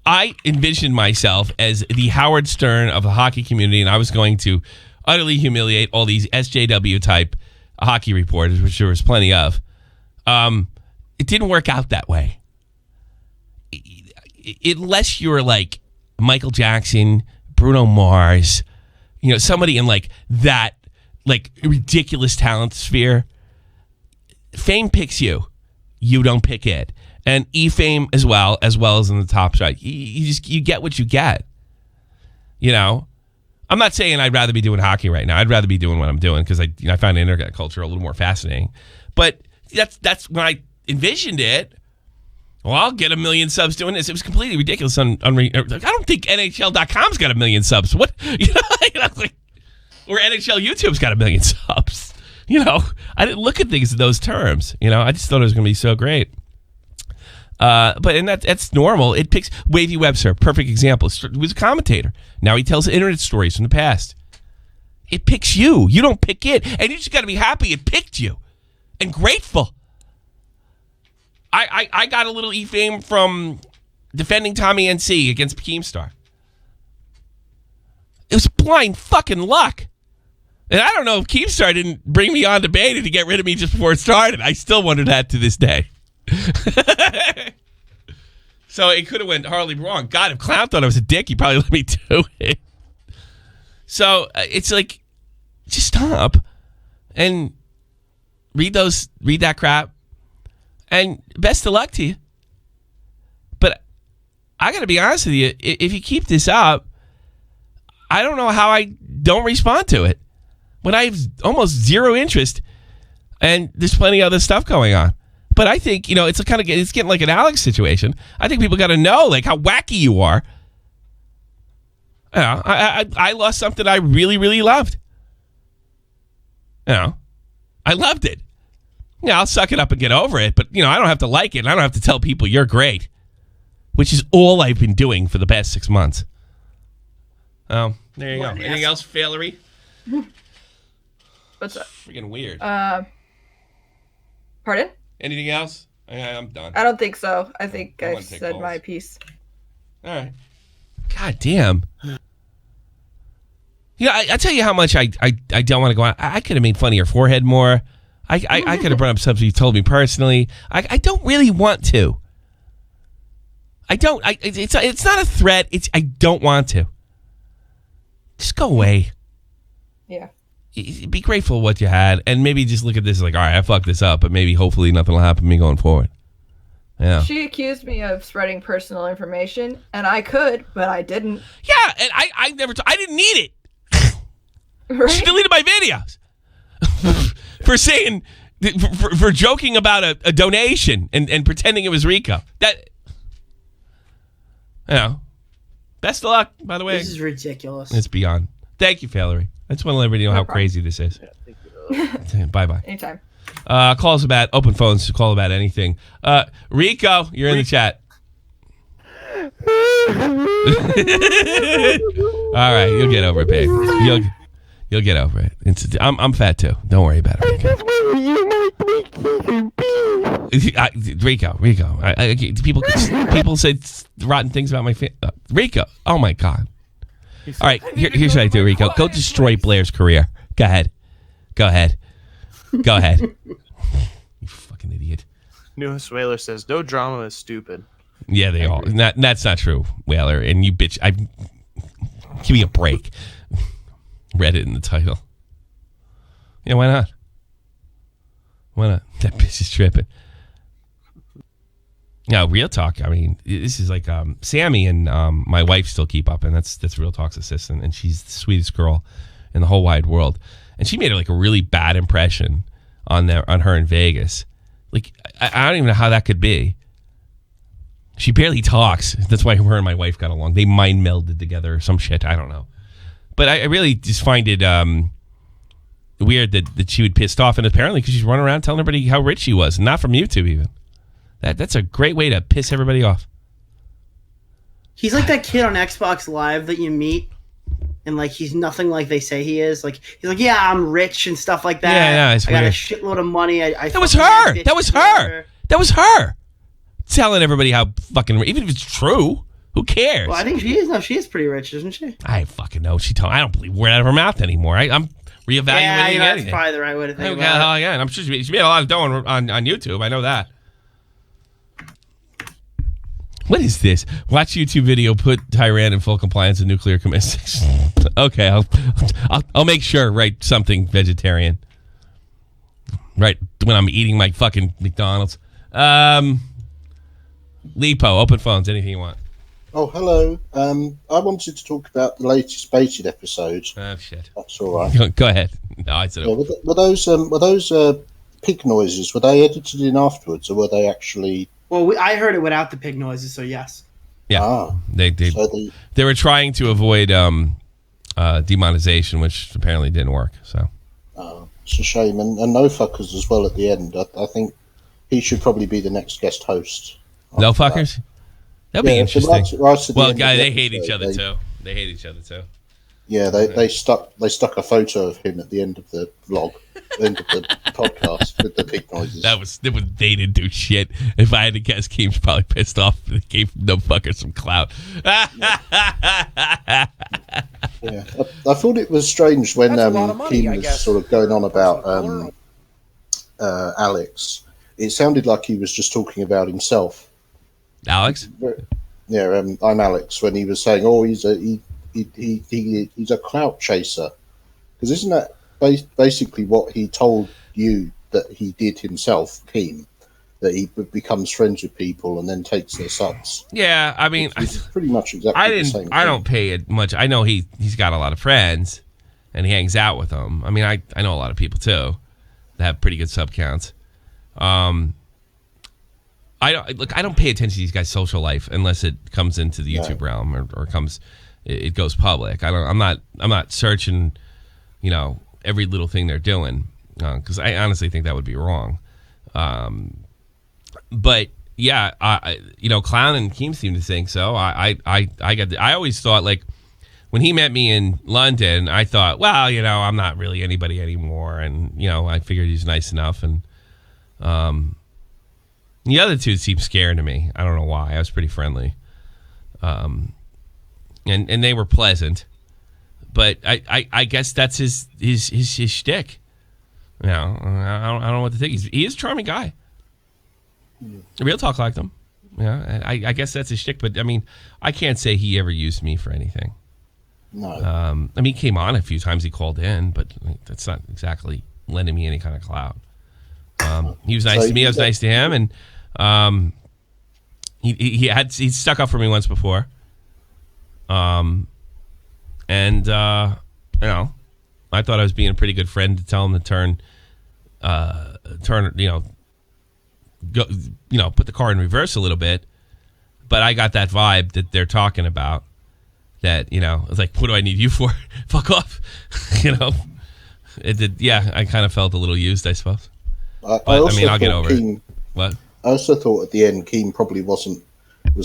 I envisioned myself as the Howard Stern of the hockey community, and I was going to utterly humiliate all these SJW type hockey reporters, which there was plenty of. It didn't work out that way. Unless you're like Michael Jackson, Bruno Mars, you know, somebody in like that like ridiculous talent sphere, fame picks you. You don't pick it. And E-Fame as well as in the top side. You get what you get. You know? I'm not saying I'd rather be doing hockey right now. I'd rather be doing what I'm doing because I find the internet culture a little more fascinating. But that's when I envisioned it. Well, I'll get 1 million subs doing this. It was completely ridiculous. I don't think NHL.com's got 1 million subs. What? You know, Or NHL YouTube's got 1 million subs. You know, I didn't look at things in those terms. You know, I just thought it was going to be so great. But that's normal. It picks Wavy Webster, perfect example. He was a commentator. Now he tells internet stories from the past. It picks you. You don't pick it. And you just got to be happy it picked you and grateful. I got a little e-fame from defending Tommy NC against Keemstar. It was blind fucking luck. And I don't know if Keemstar didn't bring me on to beta to get rid of me just before it started. I still wonder that to this day. So it could have went horribly wrong. God, if Clown thought I was a dick, he probably let me do it. So it's like, just stop and read that crap, and best of luck to you. But I got to be honest with you, if you keep this up, I don't know how I don't respond to it when I have almost zero interest, and there's plenty of other stuff going on. But I think, you know, it's getting like an Alex situation. I think people got to know like how wacky you are. You know, I lost something I really, really loved. You know, I loved it. Yeah, I'll suck it up and get over it. But, you know, I don't have to like it. And I don't have to tell people you're great, which is all I've been doing for the past 6 months. Oh, there you go. Anything else, Failery? What's up? Freaking weird. Pardon? Anything else? I'm done. I don't think so. I think I I've wanna take said calls. my piece. All right. God damn. You know, I tell you how much I don't want to go on. I could have made fun of your forehead more. I could have brought up something you told me personally. I don't really want to. I don't. It's not a threat. I don't want to. Just go away. Yeah. Be grateful for what you had, and maybe just look at this like, all right, I fucked this up, but maybe hopefully nothing will happen to me going forward. Yeah. She accused me of spreading personal information, and I could, but I didn't. Yeah, and I never. I didn't need it. Right? She deleted my videos for saying, for joking about a donation and pretending it was Rico. That, you know, best of luck, by the way. This is ridiculous. It's beyond. Thank you, Valerie. I just want to let everybody know how crazy this is. Bye-bye. Anytime. Calls about open phones. Call about anything. Rico, you're in the chat. All right, you'll get over it, babe. You'll get over it. I'm fat too. Don't worry about it, Rico. People say rotten things about my Rico. Oh my God. All right, here's what I do, Rico. Go destroy Blair's career. Go ahead. You fucking idiot. Newest Whaler says, no drama is stupid. Yeah, they all. That's not true, Whaler. And you bitch. Give me a break. Read it in the title. Yeah, why not? That bitch is tripping. No, Real Talk. I mean, this is like Sammy and my wife still keep up, and that's Real Talk's assistant, and she's the sweetest girl in the whole wide world. And she made like a really bad impression on her in Vegas. Like I don't even know how that could be. She barely talks. That's why her and my wife got along. They mind melded together or some shit. I don't know. But I really just find it weird that she would pissed off, and apparently because she's running around telling everybody how rich she was, not from YouTube even. That's a great way to piss everybody off. He's like that kid on Xbox Live that you meet, and like he's nothing like they say he is. Like he's like, yeah, I'm rich and stuff like that. Yeah, it's I got a weird. shitload of money. That was her. That was her. Telling everybody how fucking, even if it's true, who cares? Well, I think she is. No, she is pretty rich, isn't she? I fucking know. I don't believe word out of her mouth anymore. I'm reevaluating Yeah, that's anything. probably the right way to think about it. Yeah, and I'm sure she made a lot of dough on YouTube. I know that. What is this? Watch YouTube video. Put Tyran in full compliance with nuclear commitments. Okay, I'll make sure. Write something vegetarian. Right when I'm eating my fucking McDonald's. Lipo, open phones. Anything you want. Oh, hello. I wanted to talk about the latest Baited episode. Oh shit. That's all right. Go ahead. No, I said. Yeah, were those pig noises? Were they edited in afterwards, or were they actually? Well, I heard it without the pig noises, so yes. Yeah. Ah, They were trying to avoid demonetization, which apparently didn't work. So it's a shame, and no fuckers as well at the end. I think he should probably be the next guest host. No fuckers. That'd be interesting. Right at the Well, end guys, of the they hate each episode, other too. They hate each other too. Yeah, they stuck a photo of him at the end of the vlog, end of the podcast with the pig noises. They didn't do shit. If I had to guess, Keem's probably pissed off. They gave no fuckers some clout. Yeah, I thought it was strange when Keem was sort of going on about Alex. It sounded like he was just talking about himself. Alex? Yeah, I'm Alex. When he was saying, "Oh, he's a clout chaser," because isn't that basically what he told you that he did himself, Keem? That he becomes friends with people and then takes their subs. Yeah, I mean, it's pretty much exactly the same thing. I don't pay it much. I know he's got a lot of friends, and he hangs out with them. I mean, I know a lot of people too that have pretty good sub counts. I don't pay attention to these guys' social life unless it comes into the YouTube realm or it goes public. I'm not searching, every little thing they're doing because I honestly think that would be wrong. But yeah, Clown and Keem seem to think so. I always thought, like, when he met me in London, I thought, well, I'm not really anybody anymore, and I figured he's nice enough, and the other two seemed scared to me. I don't know why. I was pretty friendly, and they were pleasant, but I guess that's his shtick. I don't know what to think. He is a charming guy. Real-talk liked him. Yeah, I guess that's his shtick. But I mean, I can't say he ever used me for anything. No. I mean, he came on a few times. He called in, but that's not exactly lending me any kind of clout. He was nice to me. I was nice to him, and he stuck up for me once before. I thought I was being a pretty good friend to tell him to turn, put the car in reverse a little bit. But I got that vibe that they're talking about. That I was like, what do I need you for? Fuck off, It did. Yeah, I kind of felt a little used, I suppose. But I mean, I'll get over it. What? I also thought at the end, Keem probably was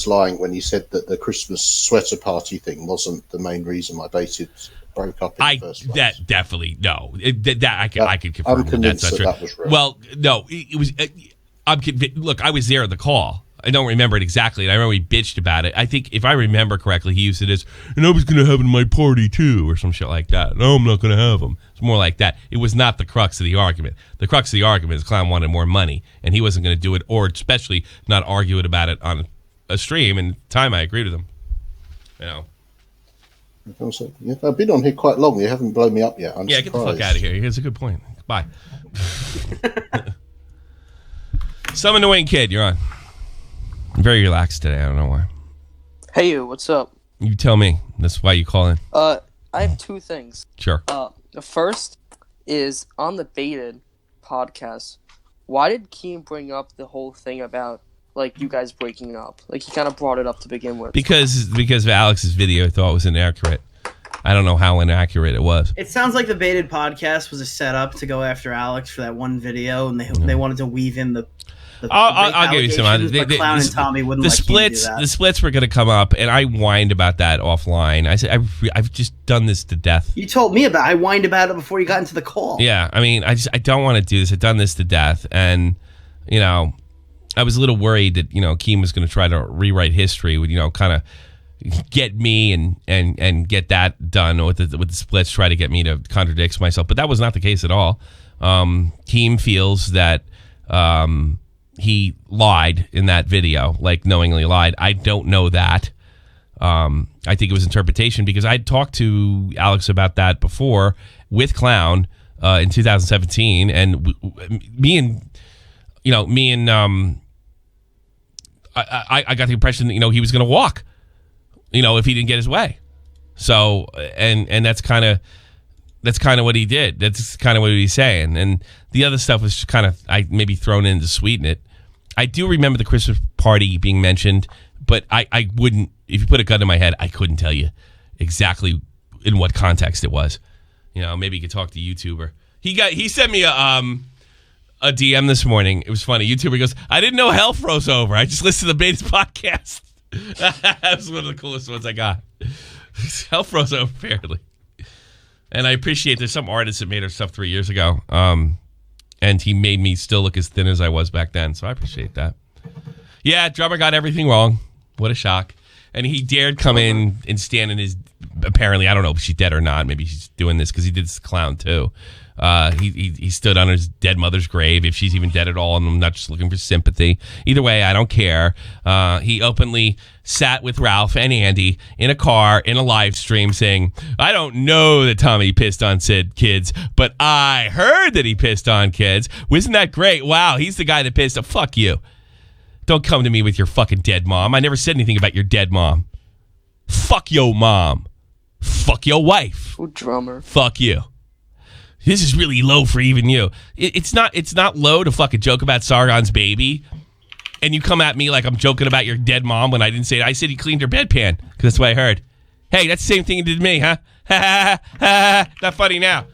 lying when he said that the Christmas sweater party thing wasn't the main reason my dated broke up in the first place. That definitely no. I could confirm I'm convinced that's not that true. was real. Well, no, it was. I'm convinced. Look, I was there at the call. I don't remember it exactly. And I remember he bitched about it. I think if I remember correctly, he used it as, and I was going to have it in my party too, or some shit like that. No, I'm not going to have them. It's more like that. It was not the crux of the argument. The crux of the argument is Clown wanted more money, and he wasn't going to do it, or especially not argue it about it on a stream. And at the time, I agreed with him. I've been on here quite long. You haven't blown me up yet. I'm surprised. Get the fuck out of here. Here's a good point. Bye. Some annoying kid, you're on. I'm very relaxed today. I don't know why. Hey, you. What's up? You tell me. That's why you call in. I have two things. Sure. The first is on the Baited podcast. Why did Keem bring up the whole thing about you guys breaking up? He kind of brought it up to begin with. Because of Alex's video, I thought was inaccurate. I don't know how inaccurate it was. It sounds like the Baited podcast was a setup to go after Alex for that one video, and they wanted to weave in the I'll give you some. Clown and Tommy wouldn't the let splits. do that. The splits were going to come up, and I whined about that offline. I said I've just done this to death. You told me about it. I whined about it before you got into the call. Yeah, I mean, I don't want to do this. I've done this to death, and I was a little worried that Keem was going to try to rewrite history with kind of get me and get that done with the splits. Try to get me to contradict myself, but that was not the case at all. Keem feels that. He lied in that video, knowingly lied. I don't know that. I think it was interpretation because I'd talked to Alex about that before with Clown in 2017, and I got the impression that he was going to walk, if he didn't get his way. So and that's kind of what he did. That's kind of what he's saying. And the other stuff was kind of maybe thrown in to sweeten it. I do remember the Christmas party being mentioned, but I wouldn't, if you put a gun to my head, I couldn't tell you exactly in what context it was. You know, maybe you could talk to YouTuber. He sent me a DM this morning. It was funny. YouTuber goes, I didn't know hell froze over. I just listened to the Betas podcast. That was one of the coolest ones I got. Hell froze over, apparently. And I appreciate there's some artist that made our stuff 3 years ago. And he made me still look as thin as I was back then. So I appreciate that. Yeah, drummer got everything wrong. What a shock. And he dared come in and stand in his, apparently, I don't know if she's dead or not. Maybe she's doing this because he did this clown too. He stood on his dead mother's grave, if she's even dead at all, and I'm not just looking for sympathy. Either way, I don't care. He openly sat with Ralph and Andy in a car in a live stream saying, I don't know that Tommy pissed on said kids, but I heard that he pissed on kids. Wasn't that great? Wow, he's the guy that pissed. Fuck you. Don't come to me with your fucking dead mom. I never said anything about your dead mom. Fuck your mom. Fuck your wife. Ooh, drummer. Fuck you. This is really low for even you. It's not low to fucking joke about Sargon's baby, and you come at me like I'm joking about your dead mom when I didn't say it. I said he cleaned her bedpan because that's what I heard. Hey, that's the same thing he did to me, huh? Ha ha ha! Not funny now.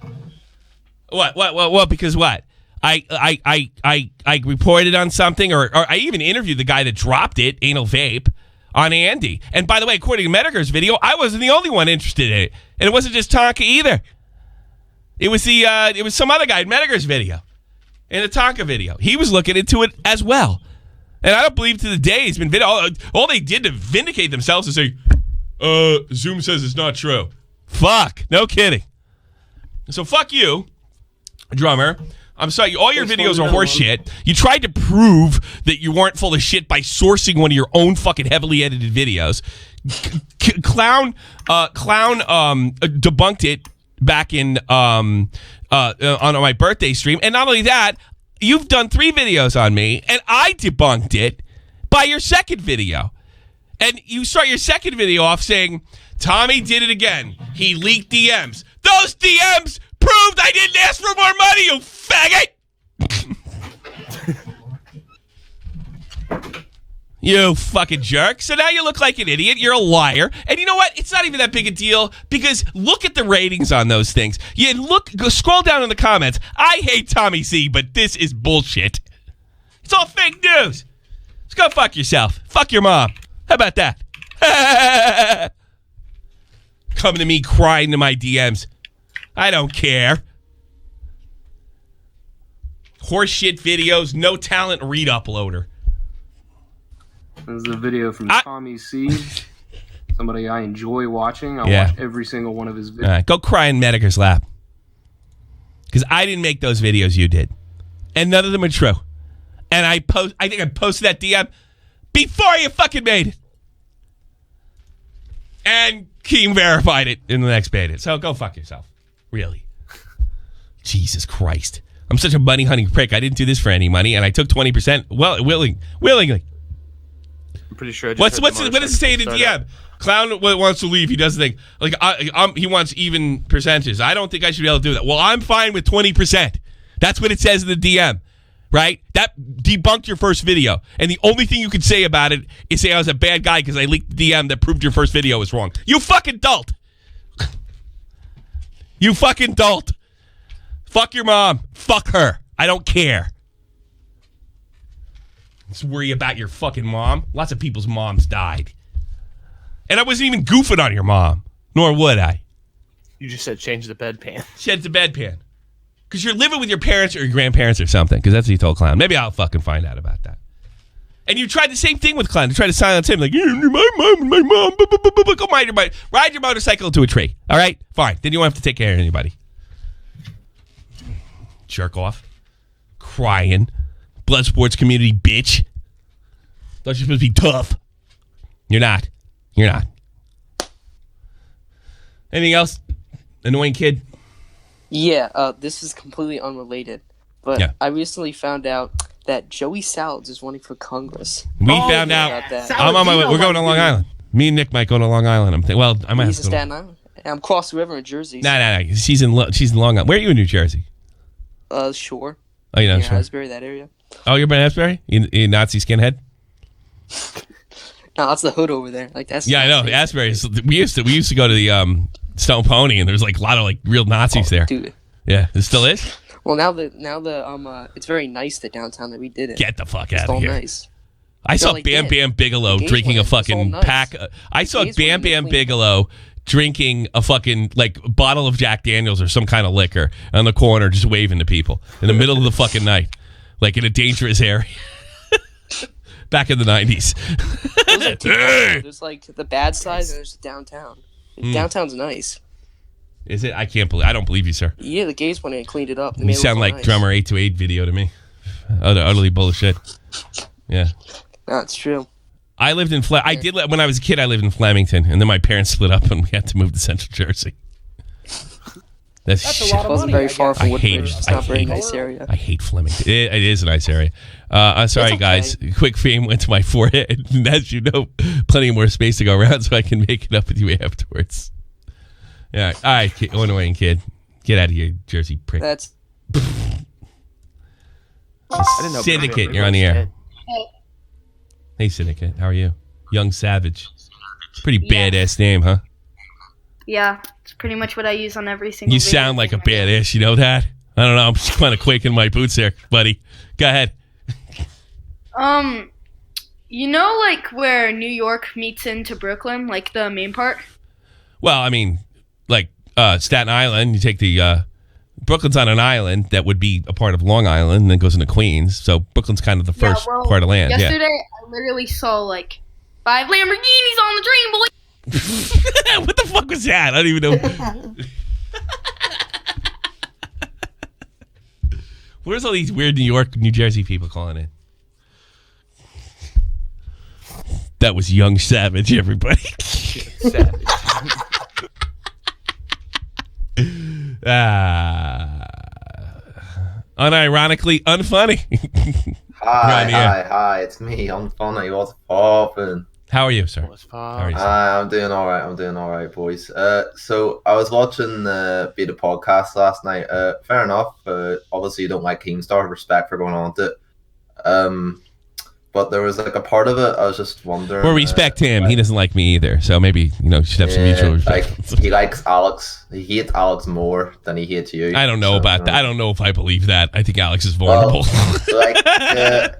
What? Because what? I reported on something, or I even interviewed the guy that dropped it, Anal Vape, on Andy. And by the way, according to Medicre's video, I wasn't the only one interested in it, and it wasn't just Tonka either. It was some other guy in Medicre's video, in the Tonka video. He was looking into it as well, and I don't believe to the day he's been all they did to vindicate themselves is say, Zoom says it's not true. Fuck, no kidding. So fuck you, drummer. I'm sorry, all your videos are horse shit. You tried to prove that you weren't full of shit by sourcing one of your own fucking heavily edited videos. Clown debunked it back in on my birthday stream. And not only that, you've done 3 videos on me, and I debunked it by your second video. And you start your second video off saying, Tommy did it again. He leaked DMs. Those DMs proved I didn't ask for more money, you faggot! You fucking jerk. So now you look like an idiot. You're a liar. And you know what? It's not even that big a deal because look at the ratings on those things. Go scroll down in the comments. I hate Tommy C, but this is bullshit. It's all fake news. Let's go fuck yourself. Fuck your mom. How about that? Coming to me crying to my DMs. I don't care. Horseshit videos, no talent read uploader. This is a video from Tommy C. Somebody I enjoy watching. I watch every single one of his videos. All right, go cry in Medicre's lap. Because I didn't make those videos, you did. And none of them are true. And I think I posted that DM before you fucking made it. And Keem verified it in the next beta. So go fuck yourself. Really. Jesus Christ. I'm such a money hunting prick. I didn't do this for any money, and I took 20%. Well, willingly. I'm pretty sure. What does it say in the DM? Clown wants to leave. He doesn't think he wants even percentages. I don't think I should be able to do that. Well, I'm fine with 20%. That's what it says in the DM, right? That debunked your first video, and the only thing you could say about it is say I was a bad guy because I leaked the DM that proved your first video was wrong. You fucking dolt. You fucking dolt. Fuck your mom. Fuck her. I don't care. Let's worry about your fucking mom. Lots of people's moms died. And I wasn't even goofing on your mom. Nor would I. You just said change the bedpan. Change the bedpan. Because you're living with your parents or your grandparents or something. Because that's what you told Clown. Maybe I'll fucking find out about that. And you tried the same thing with Clown. You tried to silence him. Like, my mom. Go ride your motorcycle into a tree. All right? Fine. Then you won't have to take care of anybody. Jerk off. Crying. Blood sports community bitch. Thought you're supposed to be tough. You're not. Anything else? Annoying kid? Yeah, this is completely unrelated. But Yeah. I recently found out that Joey Salads is running for Congress. We found out. I'm on my way. We're going to Long Island. Me and Nick might go to Long Island. I might have He's to in go. Staten Island. I'm across the river in Jersey. No. She's in Long Island. Where are you in New Jersey? Shore. Oh, you're not Near sure. Asbury, that area. Oh, you're by Asbury? You Nazi skinhead? No, that's the hood over there. Like that's. Yeah, I know. Asbury. We used to go to the Stone Pony, and there's like a lot of like real Nazis there. Dude. Yeah, it still is. Well, now it's very nice the downtown that we did it. Get the fuck it's out of here. Nice. I saw Bam Bam Bigelow drinking a fucking pack. I saw Bam Bam Bigelow drinking a fucking like bottle of Jack Daniels or some kind of liquor on the corner, just waving to people in the middle of the fucking night, like in a dangerous area. Back in the 90s. There's like the bad side and there's the downtown. Downtown's nice. Is it? I don't believe you, sir. Yeah, the gays went in and cleaned it up. You sound like nice. Drummer 828 video to me. Utterly bullshit. Yeah. No, it's true. I lived in when I was a kid. I lived in Flemington, and then my parents split up, and we had to move to Central Jersey. That's a lot of money. Wasn't very far from Woodbridge. It's not a very nice nice area. I hate Flemington. It is a nice area. I'm sorry, guys. Quick fame went to my forehead, and as you know, plenty more space to go around, so I can make it up with you afterwards. Yeah. All right, kid, annoying kid. Get out of here, Jersey prick. That's. Syndicate, you're on the air. Hey, Syndicate. How are you? Young Savage. Pretty badass name, huh? Yeah, it's pretty much what I use on every single You video sound like a badass, you know that? I don't know, I'm just kind of quaking my boots there, buddy. Go ahead. You know like where New York meets into Brooklyn, like the main part? Well, I mean, like Staten Island, you take the Brooklyn's on an island that would be a part of Long Island and then goes into Queens. So Brooklyn's kind of the first part of land. Yesterday I literally saw like 5 Lamborghinis on the train, boy. What the fuck was that? I don't even know. Where's all these weird New York, New Jersey people calling in? That was Young Savage, everybody. Savage. Unironically unfunny. Hi, it's me, unfunny. What's poppin'? How are you, sir? How are you? I'm doing all right, boys. So I was watching the beta podcast last night. Fair enough. Obviously, you don't like Keemstar. Respect for going on to it. But there was like a part of it I was just wondering. Well, respect him. He doesn't like me either. So maybe you should have some mutual respect. Like he likes Alex. He hates Alex more than he hates you. I don't know about that. I don't know if I believe that. I think Alex is vulnerable. Well,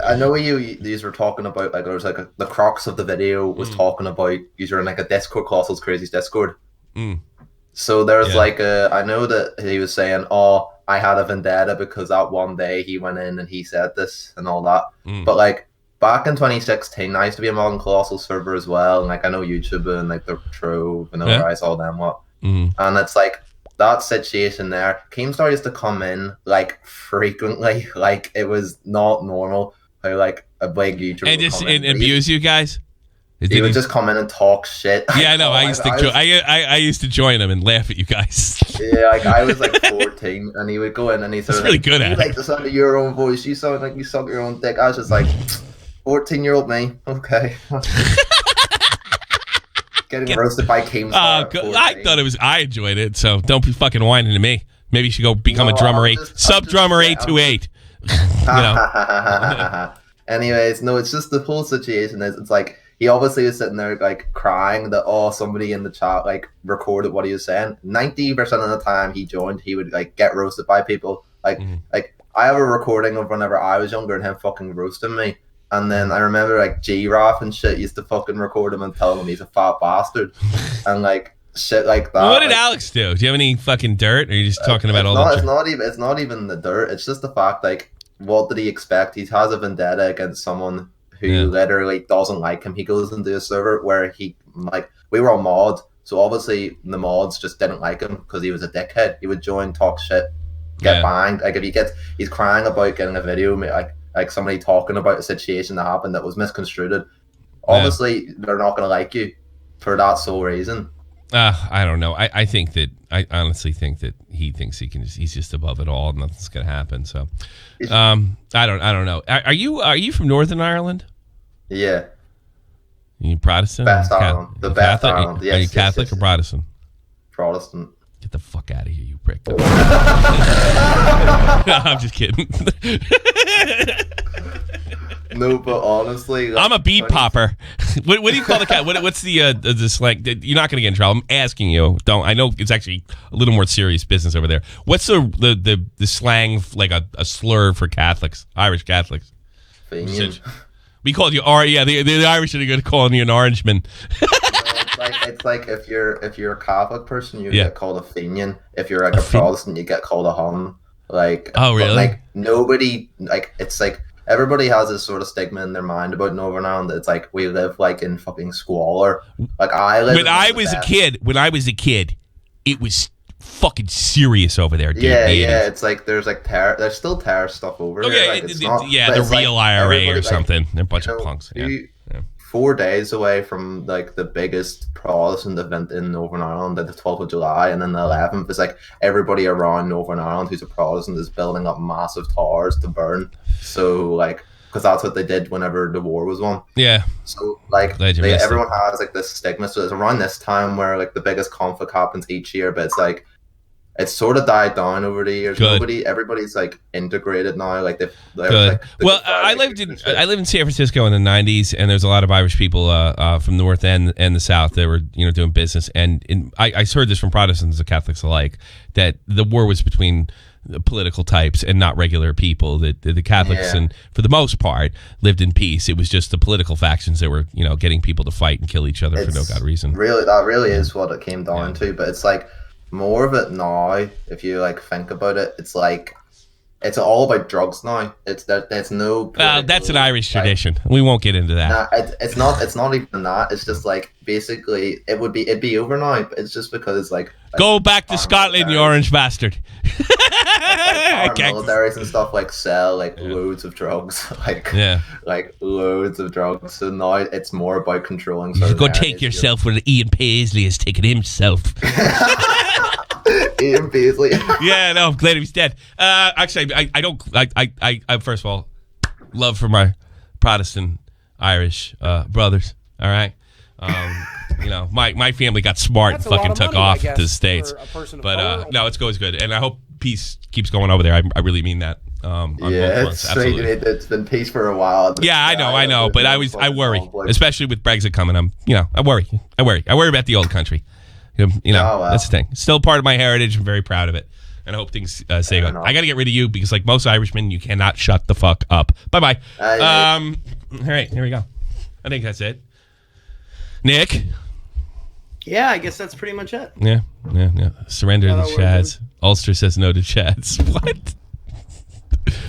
I know these were talking about like there was like the crux of the video was talking about you're in like a Discord, Colossal's Crazy's Discord. So there's I know that he was saying, "Oh, I had a vendetta because that one day he went in and he said this and all that." But like. Back in 2016, I used to be a mod on Colossal server as well, and like I know YouTuber and like the Trove and I saw them and it's like that situation there. Keemstar used to come in like frequently, like it was not normal. How like a big YouTuber and just abuse you guys. He would just come in and talk shit. Yeah, I know. I used to join him and laugh at you guys. Yeah, like I was like 14, and he would go in and he said, really good at it. You like the sound of your own voice. You sound like you suck your own dick. I was just like. 14-year-old me. Okay. Getting roasted by Keemstar. I enjoyed it, so don't be fucking whining to me. Maybe you should go become a drummer sub-drummer 828. Anyways, no, it's just the whole situation is it's like he obviously was sitting there like crying that somebody in the chat like recorded what he was saying. 90% of the time he joined, he would like get roasted by people. Like I have a recording of whenever I was younger and him fucking roasting me. And then I remember like G-Raf and shit used to fucking record him and tell him he's a fat bastard. And like shit like that. What did Alex do? Do you have any fucking dirt? Or are you just talking about all that? It's not even the dirt. It's just the fact like what did he expect? He has a vendetta against someone who literally doesn't like him. He goes into a server where we were all mods. So obviously the mods just didn't like him because he was a dickhead. He would join, talk shit, get banged. Like if he's crying about getting a video like somebody talking about a situation that happened that was misconstrued. Obviously, they're not going to like you for that sole reason. I don't know. I honestly think that he thinks he's just above it all. Nothing's going to happen. So, I don't know. Are you from Northern Ireland? Yeah. Are you Protestant? Best Ireland. The best Ireland. Yes, are you Catholic or Protestant? Protestant. Get the fuck out of here, you prick. No, I'm just kidding. No, but honestly, like, I'm a bead popper. What do you call the cat? What's the slang? You're not going to get in trouble. I'm asking you. Don't. I know it's actually a little more serious business over there. What's the slang, like a slur for Catholics, Irish Catholics? Fenian. We called you the Irish are going to call you an Orangeman. It's like if you're a Catholic person, you get called a Fenian. If you're like a Protestant, you get called a Hun. Like, oh really? But, like, nobody, like, it's like everybody has this sort of stigma in their mind about Northern Ireland. It's like we live like in fucking squalor. Like when I was a kid, it was fucking serious over there, dude. Yeah. It's like there's still terrorist stuff over here. Like, the real IRA or something. They're a bunch of punks. Yeah. 4 days away from like the biggest Protestant event in Northern Ireland, like the 12th of July, and then the 11th is like everybody around Northern Ireland who's a Protestant is building up massive towers to burn. So like, because that's what they did whenever the war was won. Yeah. So like, everyone has like this stigma. So it's around this time where like the biggest conflict happens each year, but it's like, it's sort of died down over the years. Everybody's like integrated now. Like I lived in San Francisco in the '90s, and there's a lot of Irish people from the North End and the South that were doing business. And I heard this from Protestants and Catholics alike, that the war was between the political types and not regular people. That the Catholics and for the most part lived in peace. It was just the political factions that were getting people to fight and kill each other for no god reason. Really, that really is what it came down to. But it's like, more of it now, if you like think about it, it's like it's all about drugs now. There's no. Well, that's an Irish tradition. We won't get into that. Nah, it's not. It's not even that. It's just like basically it'd be over now. But it's just because like go back to Scotland, you orange bastard. Militaries and stuff like sell like loads of drugs, like loads of drugs. So now it's more about controlling. You go take yourself where Ian Paisley has taken himself. Ian Paisley. Yeah, no, I'm glad he's dead. Actually, I first of all, love for my Protestant Irish brothers. All right. My family got smart and fucking took off to the States. But no, it's good. And I hope peace keeps going over there. I really mean that. It's been peace for a while. Yeah, I know. But I worry, especially with Brexit coming. I worry about the old country. That's the thing. It's still part of my heritage. I'm very proud of it. And I hope things stay good. I got to get rid of you because, like most Irishmen, you cannot shut the fuck up. Bye-bye. All right, here we go. I think that's it. Nick? Yeah, I guess that's pretty much it. Yeah. Surrender to the Chads. Ulster says no to Chads. What?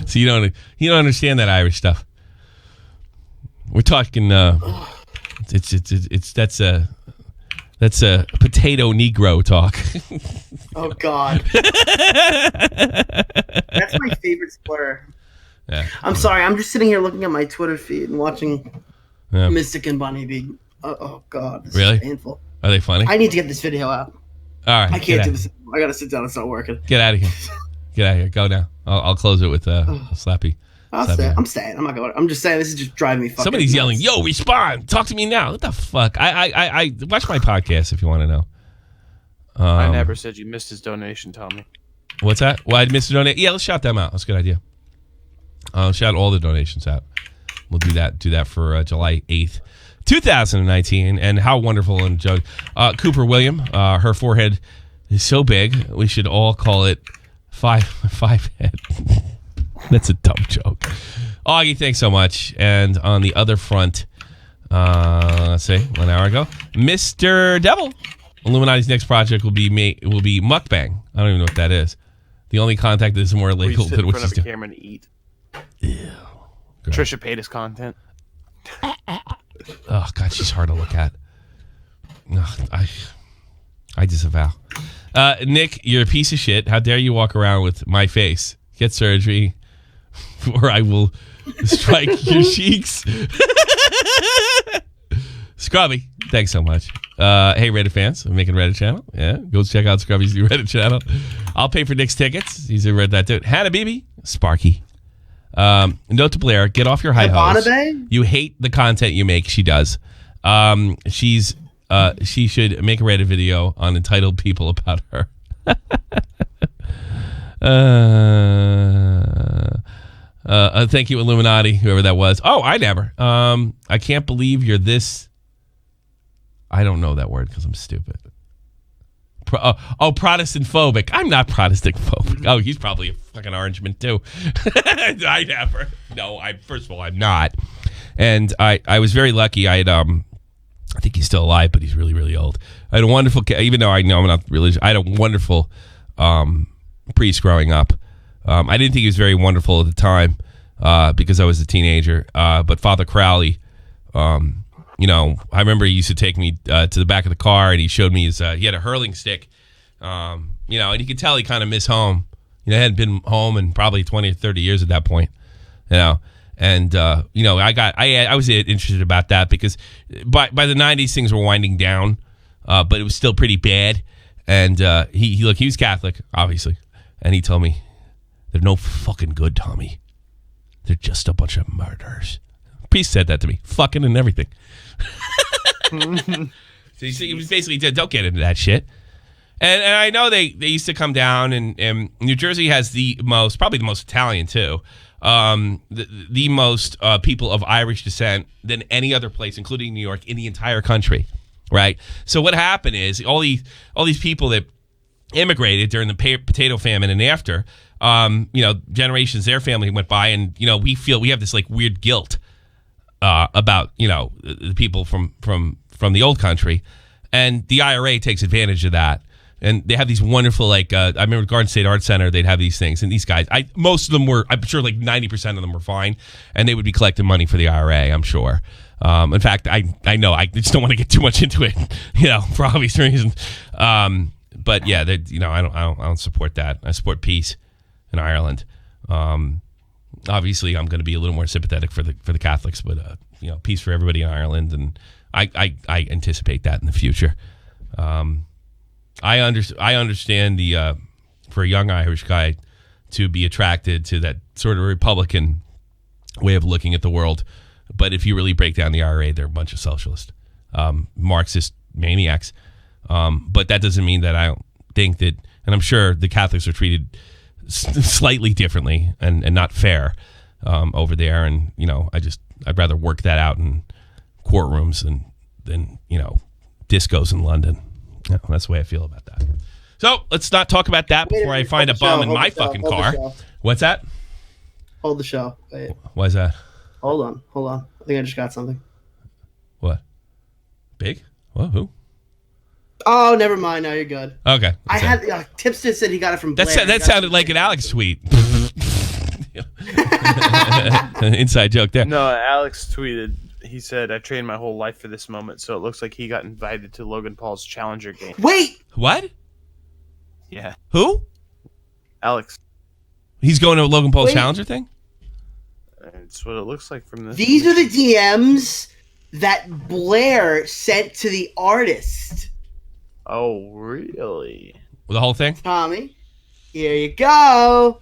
So you don't understand that Irish stuff. We're talking. That's a potato Negro talk. Oh God. That's my favorite slur. Yeah. I'm sorry. I'm just sitting here looking at my Twitter feed and watching Mystic and Bunny be. Oh God. This is painful. Are they funny? I need to get this video out. All right. I can't do this. I gotta sit down. It's not working. Get out of here. Get out of here. Go now. I'll close it with a slappy. I'm staying. I'm not going. I'm just saying this is just driving me fucking Somebody's nuts. yelling, "Yo, respond! Talk to me now!" What the fuck? I watch my podcast if you want to know. I never said you missed his donation, Tommy. What's that? Well, I missed a donation. Yeah, let's shout them out. That's a good idea. Shout all the donations out. We'll do that for July 8th, 2019. And how wonderful and joke. Cooper William, her forehead is so big, we should all call it five head. That's a dumb joke. Augie, thanks so much. And on the other front, let's see, 1 hour ago, Mr. Devil. Illuminati's next project will be mukbang. I don't even know what that is. The only contact that is more illegal than what she's doing. Camera and eat. Ew. Trisha Paytas content. Oh God, she's hard to look at. I disavow. Nick, you're a piece of shit. How dare you walk around with my face? Get surgery, or I will strike your cheeks. Scrubby, thanks so much. Hey, Reddit fans, I'm making a Reddit channel. Yeah, go check out Scrubby's new Reddit channel. I'll pay for Nick's tickets. He's a Read That Dude. Hannah Beebe, Sparky. Note to Blair, get off your high horse. You hate the content you make. She does. She should make a Reddit video on entitled people about her. Thank you, Illuminati, whoever that was. Oh, I never. I can't believe you're this. I don't know that word because I'm stupid. Protestant phobic. I'm not Protestant phobic. Oh, he's probably a fucking Orangeman too. I never. No, first of all, I'm not. And I was very lucky. I had I think he's still alive, but he's really, really old. I had a wonderful, even though I know I'm not religious, I had a wonderful priest growing up. I didn't think he was very wonderful at the time because I was a teenager. But Father Crowley, you know, I remember he used to take me to the back of the car, and he showed me he had a hurling stick, you know, and you could tell he kind of missed home. You know, he hadn't been home in probably 20 or 30 years at that point, you know. And, you know, I was interested about that because by the 90s, things were winding down, but it was still pretty bad. And he was Catholic, obviously. And he told me, they're no fucking good, Tommy. They're just a bunch of murderers. Priest said that to me, fucking and everything. So he was basically, don't get into that shit. And I know they used to come down, and New Jersey has probably the most Italian too. The most people of Irish descent than any other place, including New York, in the entire country, right? So what happened is all these people that immigrated during the potato famine and after, you know, generations their family went by, and you know we have this like weird guilt about, you know, the people from the old country, and the IRA takes advantage of that. And they have these wonderful, like, I remember Garden State Art Center, they'd have these things. And these guys, most of them were, I'm sure like 90% of them were fine. And they would be collecting money for the IRA, I'm sure. In fact, I know, I just don't want to get too much into it, you know, for obvious reasons. But yeah, you know, I don't support that. I support peace in Ireland. Obviously, I'm going to be a little more sympathetic for the Catholics, but, you know, peace for everybody in Ireland. And I anticipate that in the future. I understand for a young Irish guy to be attracted to that sort of Republican way of looking at the world. But if you really break down the IRA, they're a bunch of socialist, Marxist maniacs. But that doesn't mean that I don't think that, and I'm sure the Catholics are treated slightly differently and not fair over there. And, you know, I'd rather work that out in courtrooms than you know, discos in London. Yeah, that's the way I feel about that. So let's not talk about that before I find a bum in my fucking car. What's that? Hold the show. Wait. Why is that? Hold on. I think I just got something. What? Big? What? Who? Oh, never mind. Now you're good. Okay. I had Tipster said he got it from Blair. That sounded like an Alex tweet. Inside joke there. No, Alex tweeted. He said, I trained my whole life for this moment, so it looks like he got invited to Logan Paul's Challenger game. Wait! What? Yeah. Who? Alex. He's going to a Logan Paul Challenger thing? That's what it looks like from this. These are the DMs that Blair sent to the artist. Oh, really? The whole thing? Tommy, here you go.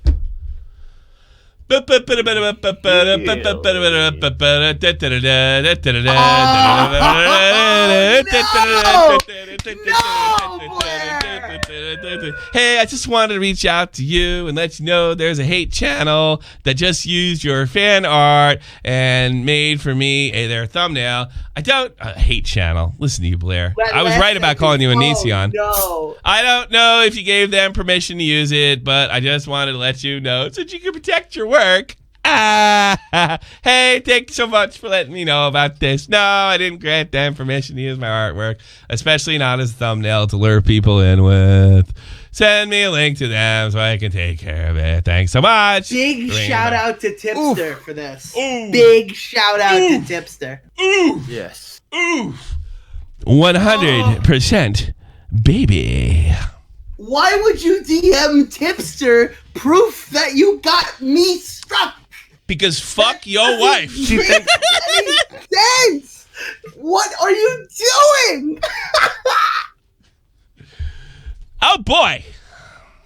Hey, I just wanted to reach out to you and let you know there's a hate channel that just used your fan art and made for me their thumbnail. I don't hate channel. Listen to you, Blair. I was right about calling you a Nesion. No. I don't know if you gave them permission to use it, but I just wanted to let you know so that you can protect your work. Hey, thank you so much for letting me know about this. No, I didn't grant them permission to use my artwork, especially not as a thumbnail to lure people in with. Send me a link to them so I can take care of it. Thanks so much. Big shout out to Tipster for this. Oof. Big shout out to Tipster. Oof. Yes. Oof. 100% baby. Why would you DM Tipster proof that you got me struck? Because fuck your wife. She thinks sense. What are you doing? Oh boy.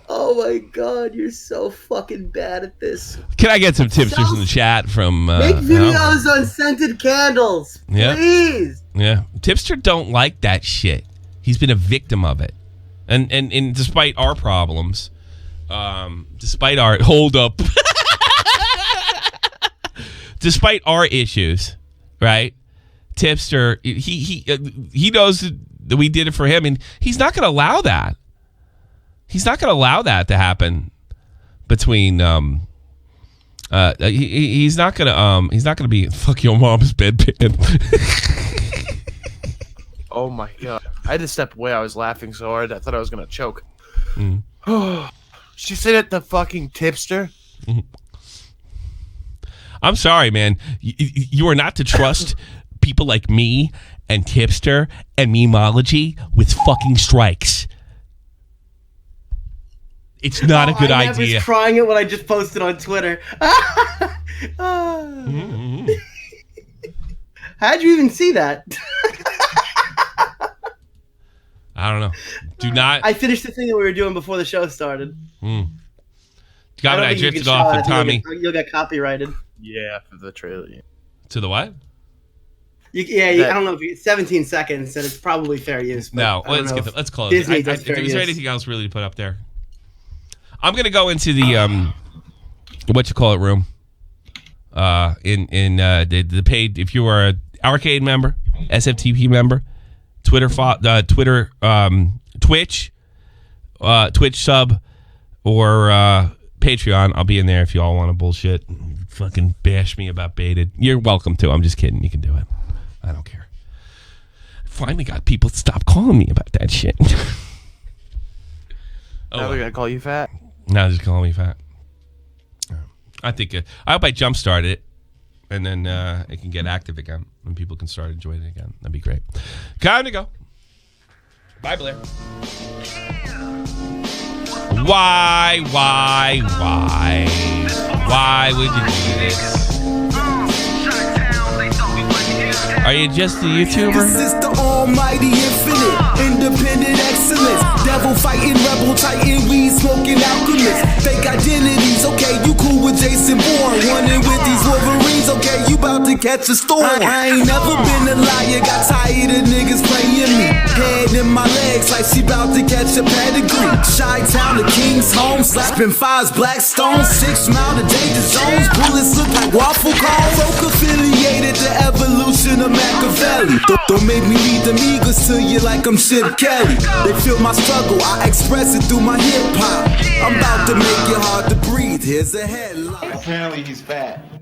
Oh my god, you're so fucking bad at this. Can I get some tipsters in the chat from make videos on scented candles, please. Yeah. Tipster don't like that shit. He's been a victim of it. And despite our problems, despite our hold up. despite our issues, right? Tipster, he knows that we did it for him, and he's not going to allow that. He's not going to allow that to happen between. He's not going to be fuck your mom's bedpan. Oh my god! I had to step away. I was laughing so hard I thought I was going to choke. She said it, the fucking tipster. I'm sorry, man. You are not to trust people like me and Tipster and Memeology with fucking strikes. It's not a good idea. I was crying at what I just posted on Twitter. How'd you even see that? I don't know. Do not. I finished the thing that we were doing before the show started. I drifted off, and Tommy. You'll get copyrighted. Yeah, for the trailer. Yeah. To the what? I don't know if it's 17 seconds, and it's probably fair use. No, let's close. Disney Is there anything else really to put up there? I'm gonna go into the room. In the paid, if you are an Arcade member, SFTP member, Twitter Twitch sub, or Patreon, I'll be in there if you all want to bullshit. Fucking bash me about baited. You're welcome to. I'm just kidding. You can do it. I don't care. Finally got people to stop calling me about that shit. Now they're gonna call you fat. Now they're just calling me fat. I think I hope I jump started it, and then it can get active again, and people can start enjoying it again. That'd be great. Time to go. Bye, Blair. Why would you do this? Are you just a YouTuber? This is the almighty infinite, independent excellence. Devil fighting, rebel titan, weed smoking alchemist. Fake identities, okay, you cool with Jason Bourne. Running with these Wolverines, okay, you about to catch a storm. I ain't never been a liar, got tired of niggas playing me. Head in my legs like she about to catch a pedigree. Chi-Town, the King's home, slapping fives, black stones. 6 Mile to danger zones, bullets look like waffle cones. Folk affiliated to evolution of Machiavelli. Don't make me read them eagles to you like I'm Chip Kelly. They feel my struggle, I express it through my hip hop. I'm about to make it hard to breathe. Here's a headline. Apparently he's fat.